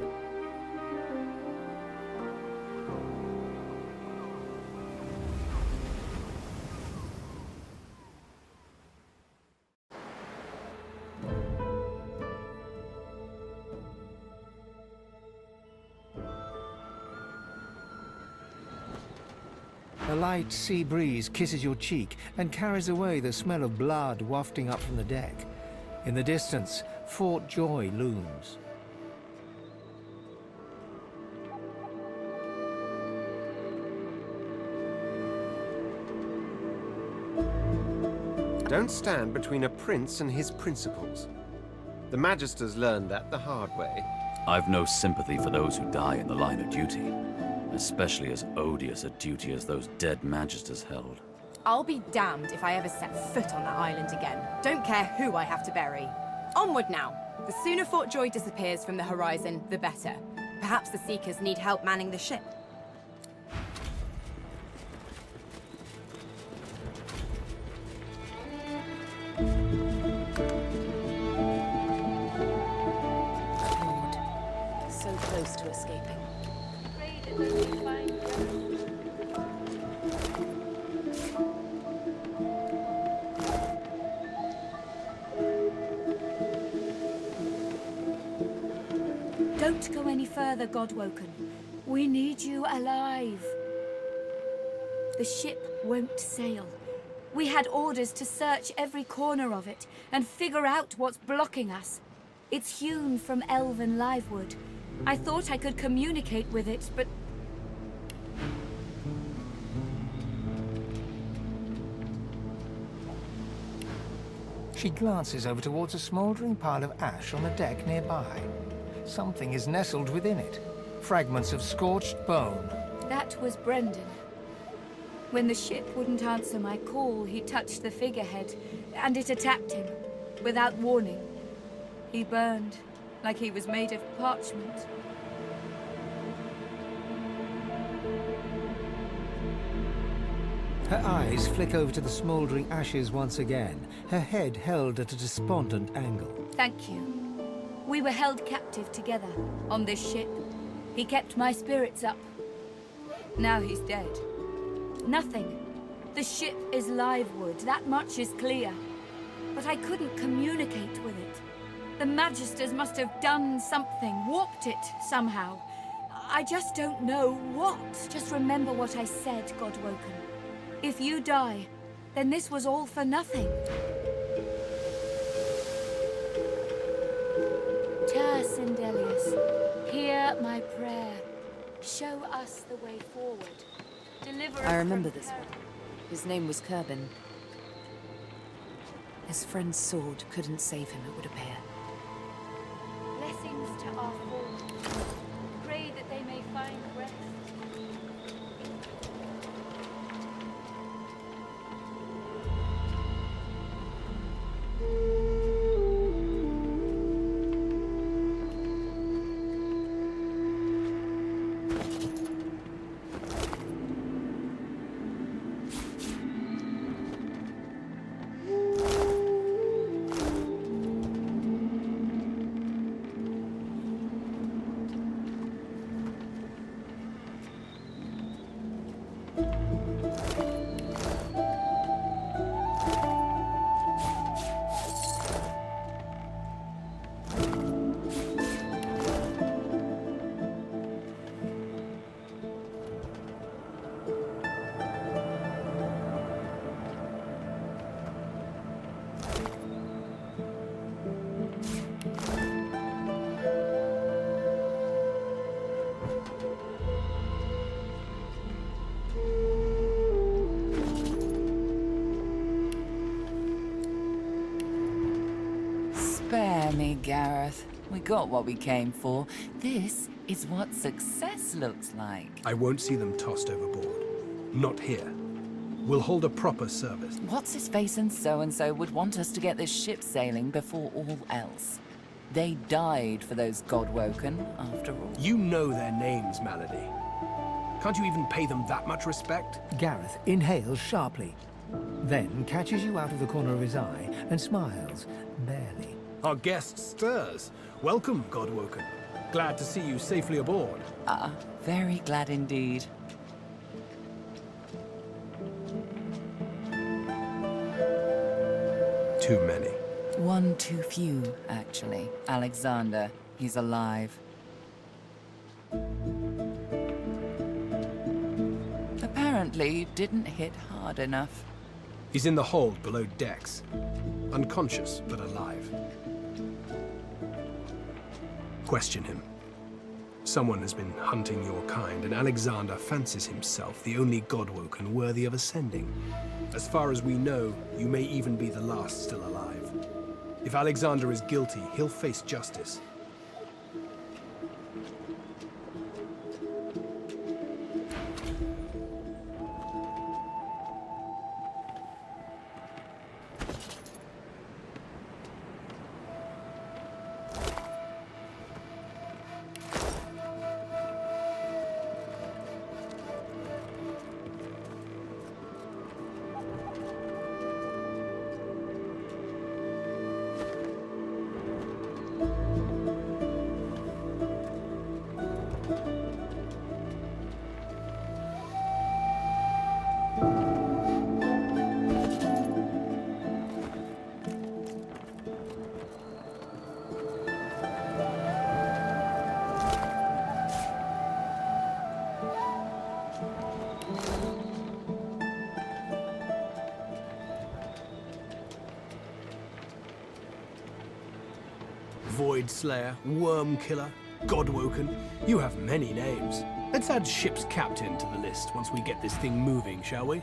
A light sea breeze kisses your cheek and carries away the smell of blood wafting up from the deck. In the distance, Fort Joy looms. Don't stand between a prince and his principles. The Magisters learned that the hard way. I've no sympathy for those who die in the line of duty, especially as odious a duty as those dead magisters held. I'll be damned if I ever set foot on that island again. Don't care who I have to bury. Onward now. The sooner Fort Joy disappears from the horizon, the better. Perhaps the Seekers need help manning the ship. Lord, so close to escaping. Don't go any further, Godwoken. We need you alive. The ship won't sail. We had orders to search every corner of it and figure out what's blocking us. It's hewn from elven livewood. I thought I could communicate with it, but... She glances over towards a smouldering pile of ash on the deck nearby. Something is nestled within it. Fragments of scorched bone. That was Brendan. When the ship wouldn't answer my call, he touched the figurehead, and it attacked him, without warning. He burned, like he was made of parchment. Her eyes flick over to the smouldering ashes once again, her head held at a despondent angle. Thank you. We were held captive together, on this ship. He kept my spirits up. Now he's dead. Nothing. The ship is livewood, that much is clear. But I couldn't communicate with it. The Magisters must have done something, warped it somehow. I just don't know what. Just remember what I said, Godwoken. If you die, then this was all for nothing. Ter Sindelius, hear my prayer. Show us the way forward. Deliver us I remember from this one. His name was Kerbin. His friend's sword couldn't save him, it would appear. Blessings to our fallen. Pray that they may find rest. Spare me, Gareth. We got what we came for. This is what success looks like. I won't see them tossed overboard. Not here. We'll hold a proper service. What's-his-face and so-and-so would want us to get this ship sailing before all else. They died for those Godwoken, after all. You know their names, Malady. Can't you even pay them that much respect? Gareth inhales sharply, then catches you out of the corner of his eye and smiles, barely. Our guest stirs. Welcome, Godwoken. Glad to see you safely aboard. Very glad indeed. Too many. One too few, actually. Alexander, he's alive. Apparently didn't hit hard enough. He's in the hold below decks. Unconscious, but alive. Question him. Someone has been hunting your kind, and Alexander fancies himself the only Godwoken worthy of ascending. As far as we know, you may even be the last still alive. If Alexander is guilty, he'll face justice. Void Slayer, Worm Killer, Godwoken. You have many names. Let's add ship's captain to the list once we get this thing moving, shall we?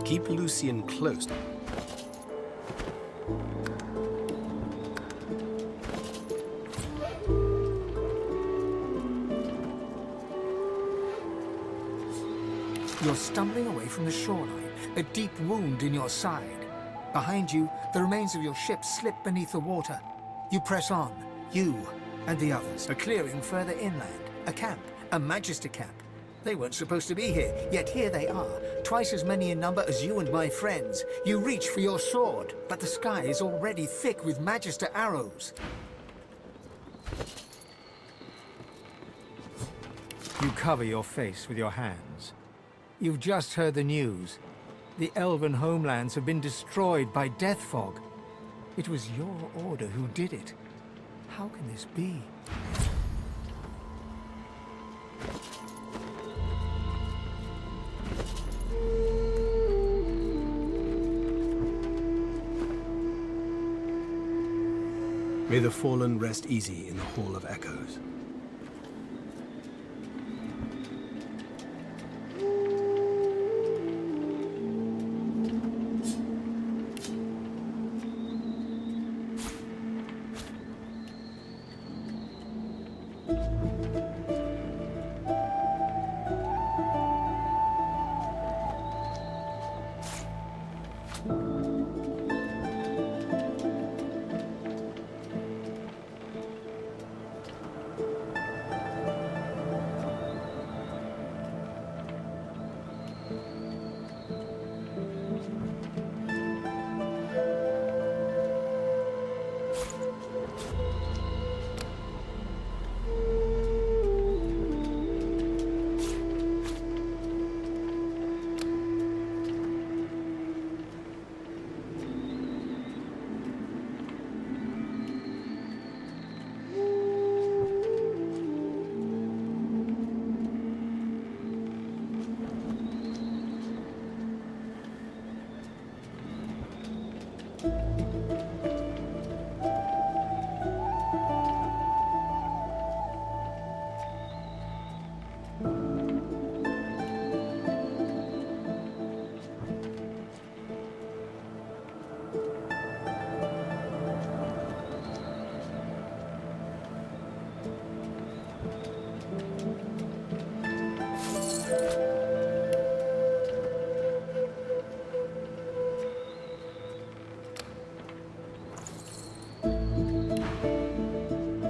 Keep Lucian close. You're stumbling away from the shoreline, a deep wound in your side. Behind you, the remains of your ship slip beneath the water. You press on, you and the others. A clearing further inland, a camp, a Magister camp. They weren't supposed to be here, yet here they are, twice as many in number as you and my friends. You reach for your sword, but the sky is already thick with Magister arrows. You cover your face with your hands. You've just heard the news. The elven homelands have been destroyed by death fog. It was your order who did it. How can this be? May the fallen rest easy in the Hall of Echoes.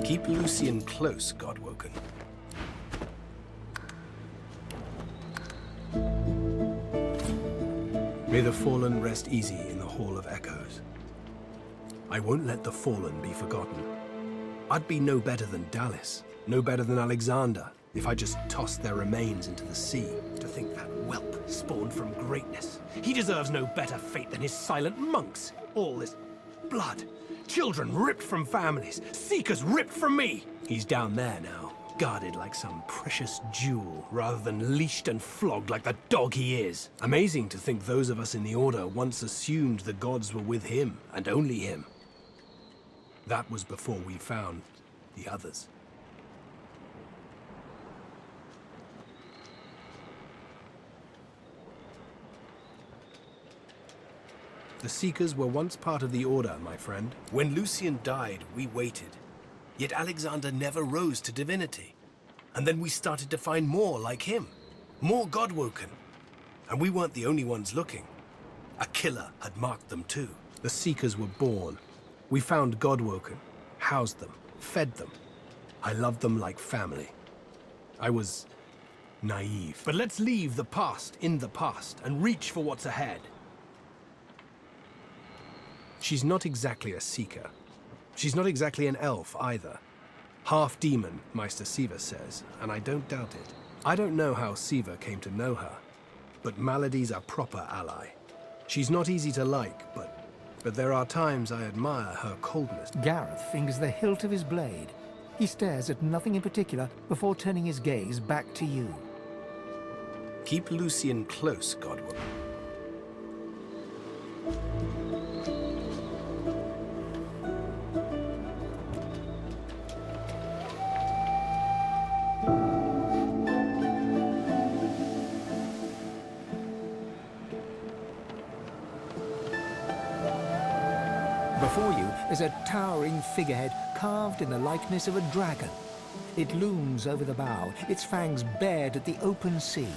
Keep Lucian close, Godwoken. May the fallen rest easy in the Hall of Echoes. I won't let the fallen be forgotten. I'd be no better than Dallas, no better than Alexander, if I just tossed their remains into the sea. To think that whelp spawned from greatness. He deserves no better fate than his silent monks. All this blood. Children ripped from families. Seekers ripped from me. He's down there now, guarded like some precious jewel, rather than leashed and flogged like the dog he is. Amazing to think those of us in the Order once assumed the gods were with him, and only him. That was before we found the others. The Seekers were once part of the Order, my friend. When Lucian died, we waited. Yet Alexander never rose to divinity. And then we started to find more like him. More Godwoken. And we weren't the only ones looking. A killer had marked them too. The Seekers were born. We found Godwoken, housed them, fed them. I loved them like family. I was naive. But let's leave the past in the past and reach for what's ahead. She's not exactly a Seeker. She's not exactly an elf either. Half demon, Meister Siva says, and I don't doubt it. I don't know how Siva came to know her, but Maladi's a proper ally. She's not easy to like, but there are times I admire her coldness. Gareth fingers the hilt of his blade. He stares at nothing in particular before turning his gaze back to you. Keep Lucian close, Godwoken. Before you is a towering figurehead carved in the likeness of a dragon. It looms over the bow, its fangs bared at the open sea.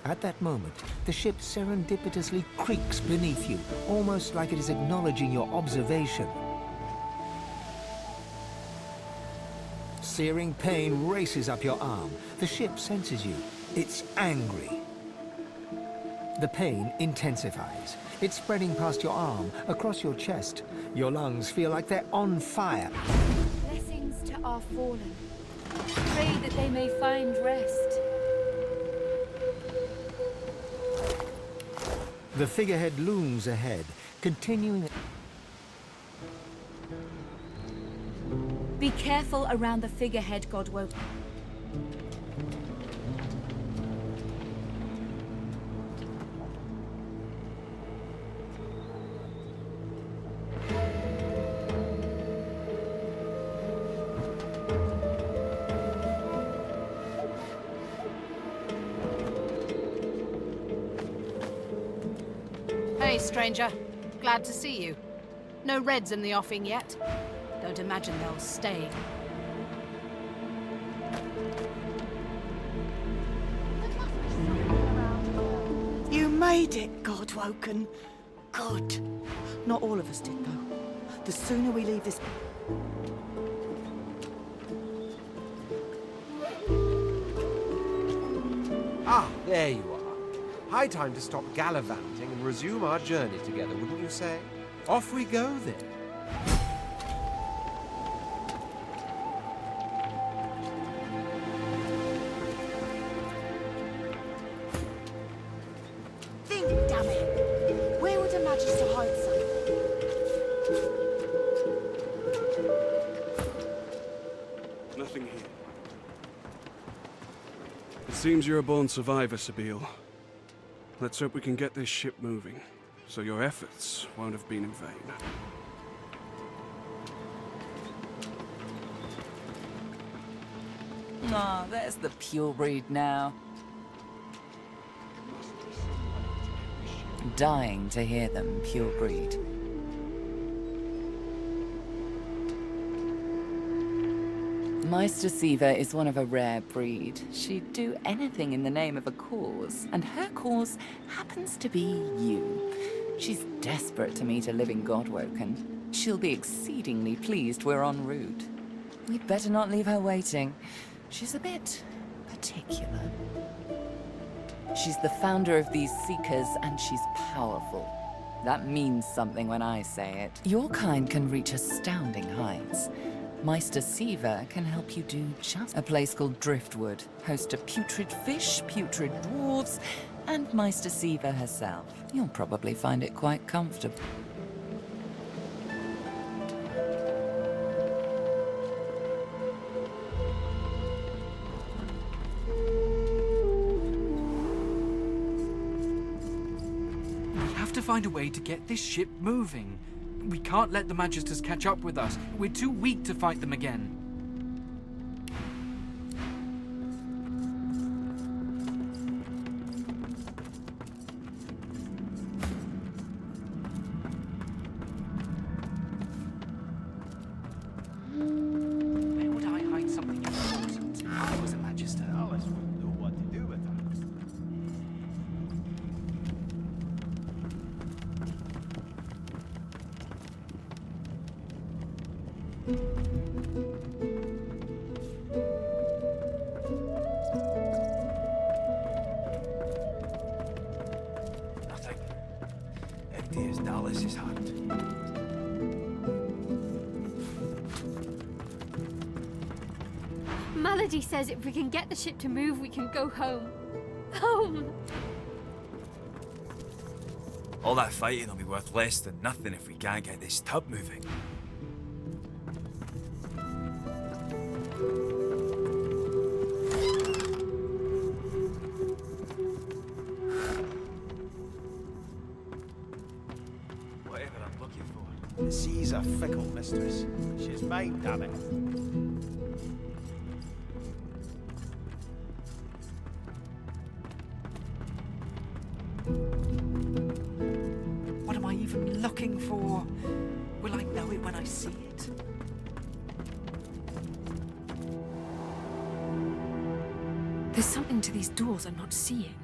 At that moment, the ship serendipitously creaks beneath you, almost like it is acknowledging your observation. Searing pain races up your arm. The ship senses you. It's angry. The pain intensifies. It's spreading past your arm, across your chest. Your lungs feel like they're on fire. Blessings to our fallen. Pray that they may find rest. The figurehead looms ahead, continuing... Be careful around the figurehead, Godwoken. Hey, stranger. Glad to see you. No reds in the offing yet. Don't imagine they'll stay. You made it, Godwoken. Good. Not all of us did, though. The sooner we leave this... Ah, there you are. High time to stop gallivanting and resume our journey together, wouldn't you say? Off we go, then. Think, damn it! Where would a Magister hide something? Nothing here. It seems you're a born survivor, Sabine. Let's hope we can get this ship moving, so your efforts won't have been in vain. Ah, there's the purebreed now. Dying to hear them, purebreed. Meister Siva is one of a rare breed. She'd do anything in the name of a cause, and her cause happens to be you. She's desperate to meet a living Godwoken. She'll be exceedingly pleased we're en route. We'd better not leave her waiting. She's a bit particular. She's the founder of these Seekers, and she's powerful. That means something when I say it. Your kind can reach astounding heights. Meister Siva can help you do just a place called Driftwood, host to putrid fish, putrid dwarves, and Meister Siva herself. You'll probably find it quite comfortable. We have to find a way to get this ship moving. We can't let the Magisters catch up with us. We're too weak to fight them again. Nothing. Empty as Dallas's hand. Melody says if we can get the ship to move, we can go home. Home! All that fighting will be worth less than nothing if we can't get this tub moving. Whatever I'm looking for. The sea's a fickle mistress. She's mine, damn it. What am I even looking for? Will I know it when I see it? There's something to these doors I'm not seeing.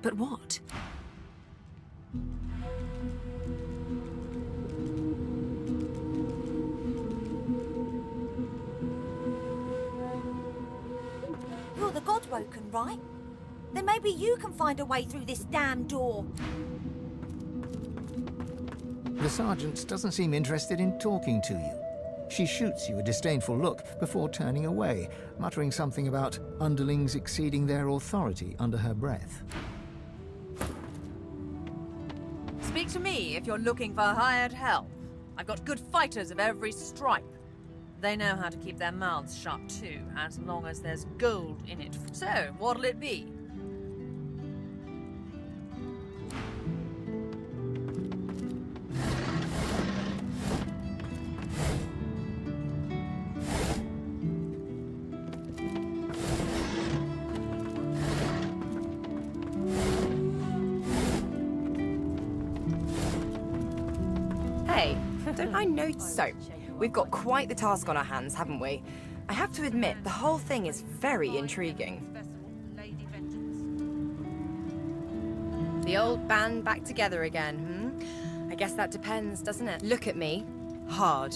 But what? You're the Godwoken, right? Then maybe you can find a way through this damn door. The sergeant doesn't seem interested in talking to you. She shoots you a disdainful look before turning away, muttering something about underlings exceeding their authority under her breath. Speak to me if you're looking for hired help. I've got good fighters of every stripe. They know how to keep their mouths shut too, as long as there's gold in it. So, what'll it be? Hey, don't I know so? We've got quite the task on our hands, haven't we? I have to admit, the whole thing is very intriguing. The old band back together again, I guess that depends, doesn't it? Look at me. Hard.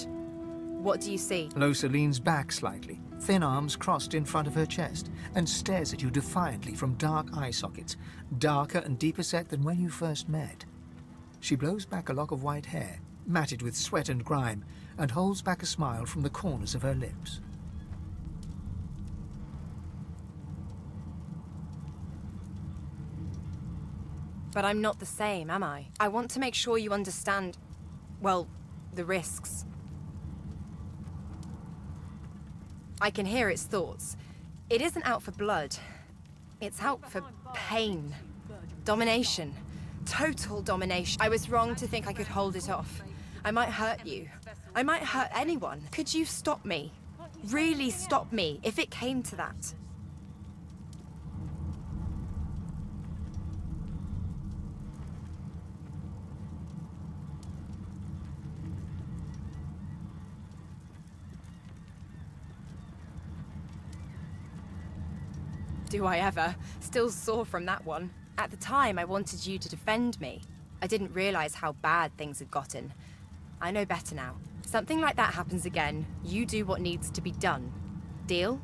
What do you see? Losa leans back slightly, thin arms crossed in front of her chest, and stares at you defiantly from dark eye sockets, darker and deeper set than when you first met. She blows back a lock of white hair, matted with sweat and grime, and holds back a smile from the corners of her lips. But I'm not the same, am I? I want to make sure you understand, well, the risks. I can hear its thoughts. It isn't out for blood. It's out for pain. Domination. Total domination. I was wrong to think I could hold it off. I might hurt you. I might hurt anyone. Could you stop me? Really stop me, if it came to that? Do I ever? Still sore from that one. At the time, I wanted you to defend me. I didn't realize how bad things had gotten. I know better now. Something like that happens again, you do what needs to be done. Deal?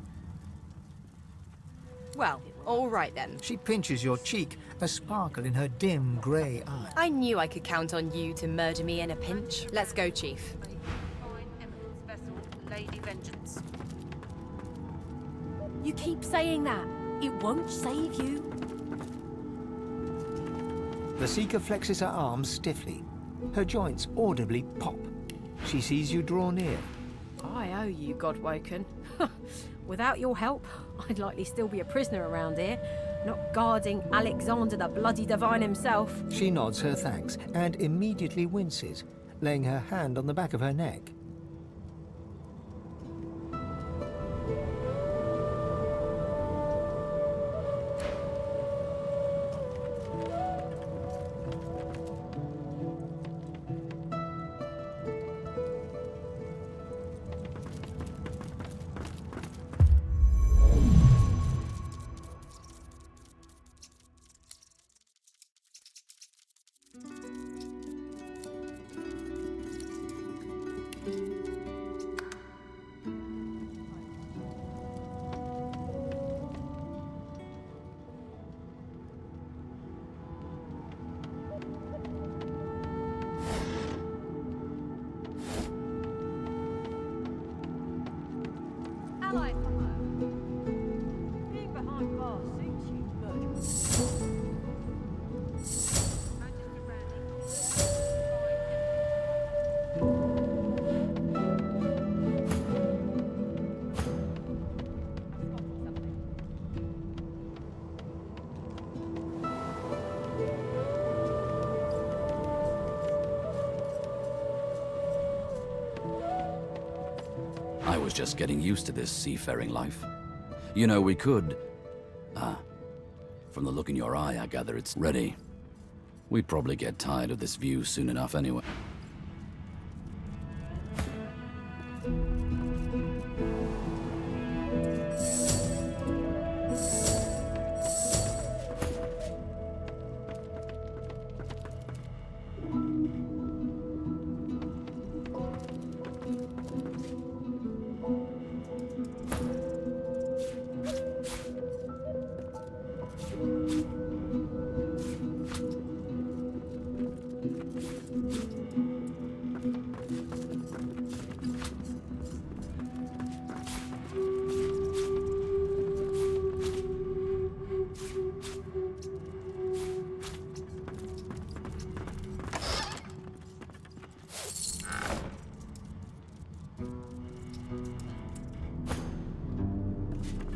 Well, all right then. She pinches your cheek, a sparkle in her dim grey eye. I knew I could count on you to murder me in a pinch. Let's go, Chief. Lady Vengeance. You keep saying that. It won't save you. The Seeker flexes her arms stiffly. Her joints audibly pop. She sees you draw near. I owe you, Godwoken. Without your help, I'd likely still be a prisoner around here, not guarding Alexander the bloody divine himself. She nods her thanks and immediately winces, laying her hand on the back of her neck. ally for her. Being behind bars suits you, Virgil. I was just getting used to this seafaring life. You know, we could... from the look in your eye, I gather it's ready. We'd probably get tired of this view soon enough anyway.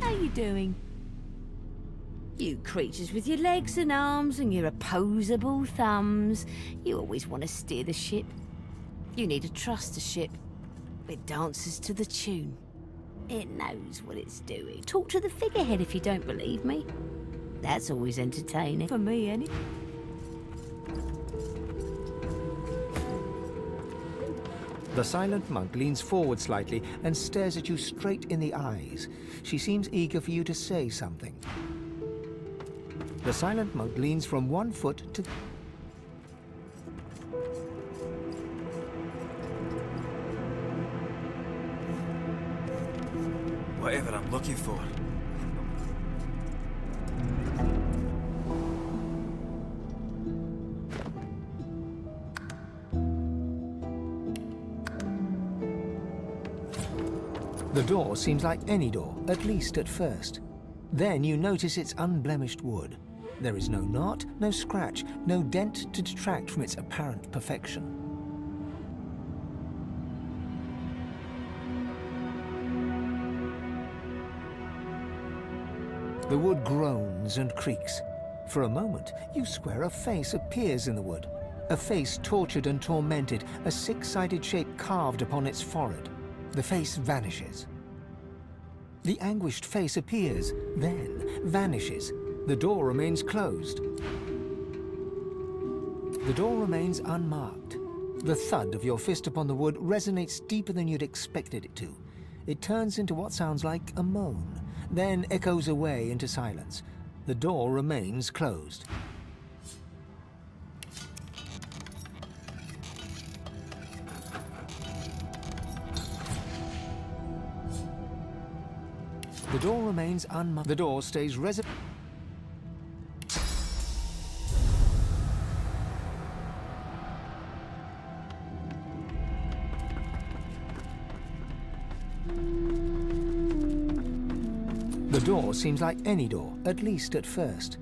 How you doing? You creatures with your legs and arms and your opposable thumbs. You always want to steer the ship. You need to trust the ship. It dances to the tune. It knows what it's doing. Talk to the figurehead if you don't believe me. That's always entertaining. For me, any. The silent monk leans forward slightly and stares at you straight in the eyes. She seems eager for you to say something. The silent monk leans from one foot to... Whatever I'm looking for. The door seems like any door, at least at first. Then you notice it's unblemished wood. There is no knot, no scratch, no dent to detract from its apparent perfection. The wood groans and creaks. For a moment, you swear a face appears in the wood. A face tortured and tormented, a six-sided shape carved upon its forehead. The face vanishes. The anguished face appears, then vanishes. The door remains closed. The door remains unmarked. The thud of your fist upon the wood resonates deeper than you'd expected it to. It turns into what sounds like a moan, then echoes away into silence. The door remains closed. The door remains unmarked. The door stays resolute. The door seems like any door, at least at first.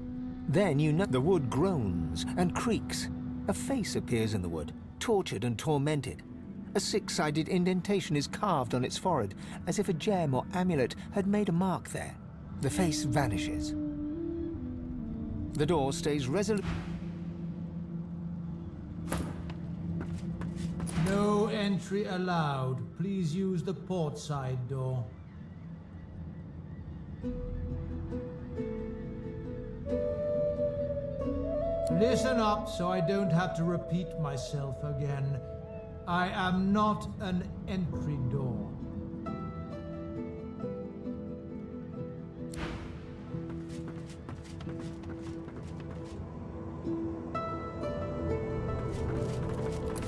Then you know the wood groans and creaks. A face appears in the wood, tortured and tormented. A six-sided indentation is carved on its forehead, as if a gem or amulet had made a mark there. The face vanishes. The door stays resolute. No entry allowed. Please use the port side door. Listen up so I don't have to repeat myself again. I am not an entry door.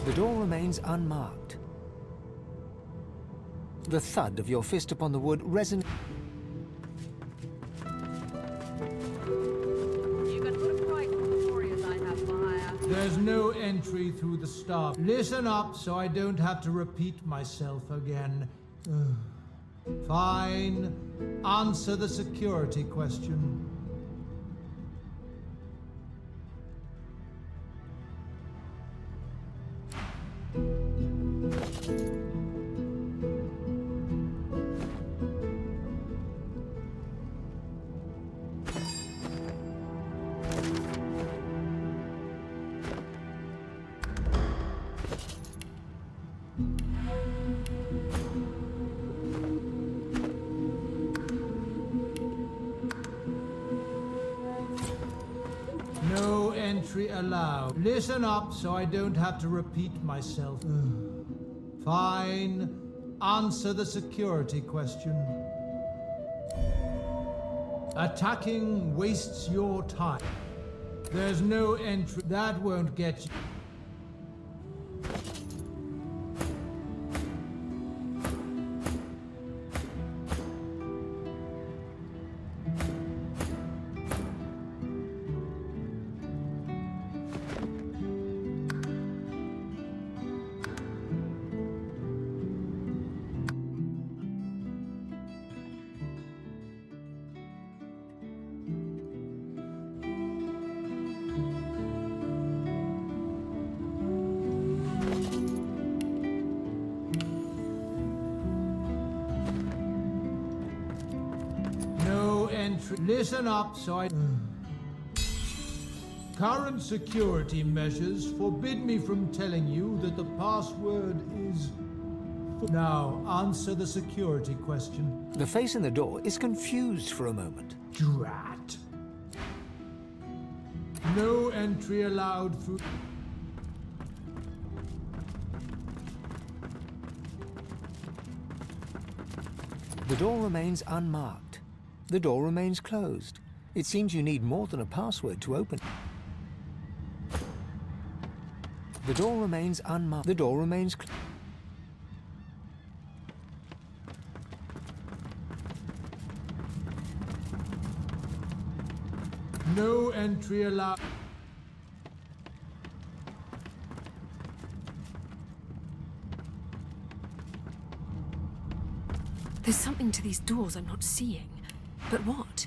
The door remains unmarked. The thud of your fist upon the wood resonates. There's no entry through the staff. Listen up so I don't have to repeat myself again. Fine. Answer the security question. No entry allowed. Listen up so I don't have to repeat myself. Fine. Answer the security question. Attacking wastes your time. There's no entry. That won't get you. Listen up so I... Current security measures forbid me from telling you that the password is... Now, answer the security question. The face in the door is confused for a moment. Drat. No entry allowed through... The door remains unmarked. The door remains closed. It seems you need more than a password to open it. The door remains unmarked. The door remains closed. No entry allowed. There's something to these doors I'm not seeing. But what?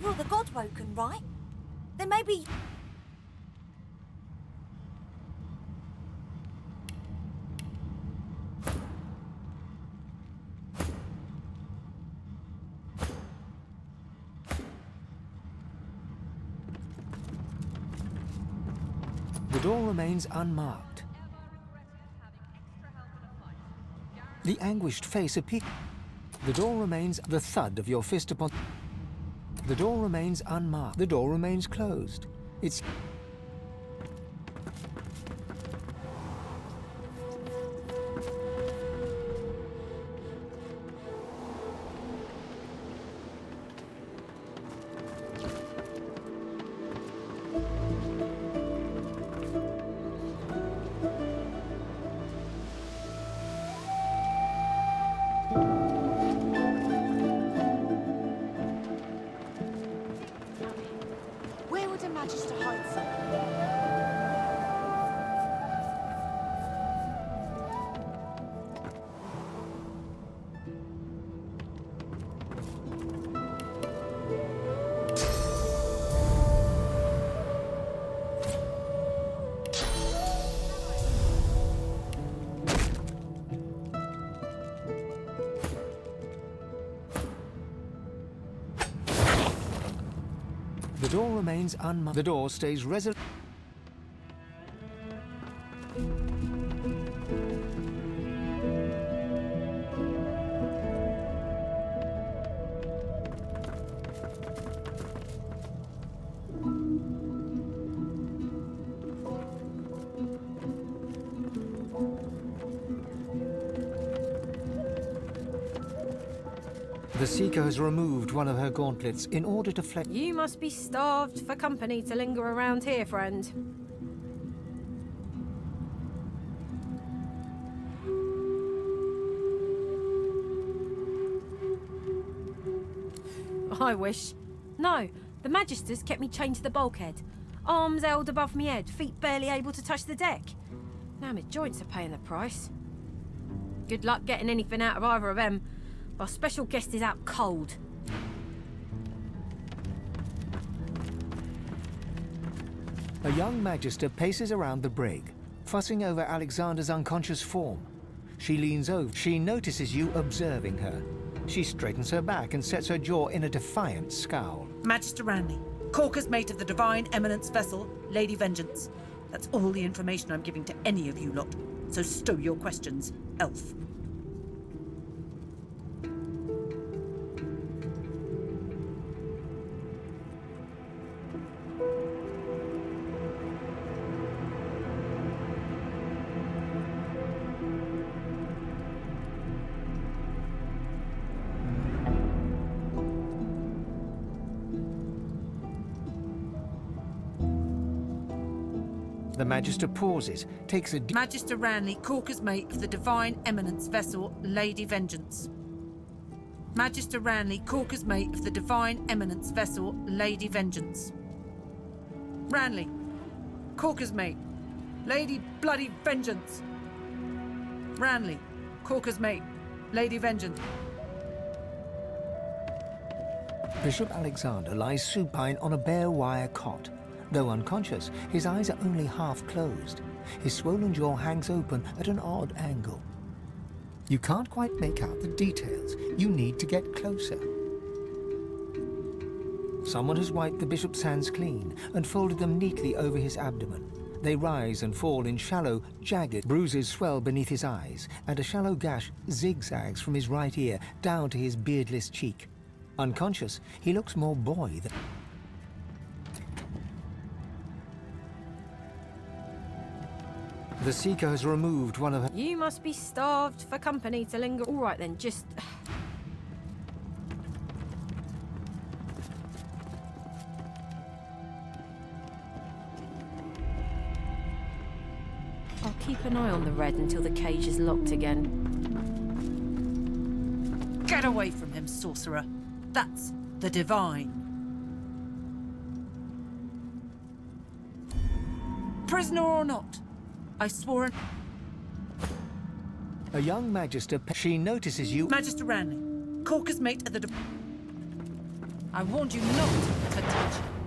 You're the Godwoken, right? Then maybe... The door remains unmarked. The anguished face appears. The door remains the thud of your fist upon... The door remains unmarked. The door remains closed. It's... The door remains unmarked. The door stays resolute. The Seeker has removed one of her gauntlets in order to flex. You must be starved for company to linger around here, friend. I wish. No, the Magisters kept me chained to the bulkhead. Arms held above me head, feet barely able to touch the deck. Now my joints are paying the price. Good luck getting anything out of either of them. Our special guest is out cold. A young magister paces around the brig, fussing over Alexander's unconscious form. She leans over. She notices you observing her. She straightens her back and sets her jaw in a defiant scowl. Magister Ranley, Corker's mate of the Divine Eminence vessel, Lady Vengeance. That's all the information I'm giving to any of you lot. So stow your questions, elf. The Magister pauses, takes a deep... Magister Ranley, Corker's mate of the Divine Eminence vessel, Lady Vengeance. Magister Ranley, Corker's mate of the Divine Eminence vessel, Lady Vengeance. Ranley, Corker's mate, Lady Bloody Vengeance. Ranley, Corker's mate, Lady Vengeance. Bishop Alexander lies supine on a bare wire cot. Though unconscious, his eyes are only half closed. His swollen jaw hangs open at an odd angle. You can't quite make out the details. You need to get closer. Someone has wiped the bishop's hands clean and folded them neatly over his abdomen. They rise and fall in shallow, jagged bruises swell beneath his eyes, and a shallow gash zigzags from his right ear down to his beardless cheek. Unconscious, he looks more boy than... The Seeker has removed one of her... You must be starved for company to linger. All right then, just... I'll keep an eye on the red until the cage is locked again. Get away from him, sorcerer. That's the Divine. Prisoner or not, I swore an... A young magister... She notices you... Magister Ranley, Corker's mate at the... I warned you not to touch him.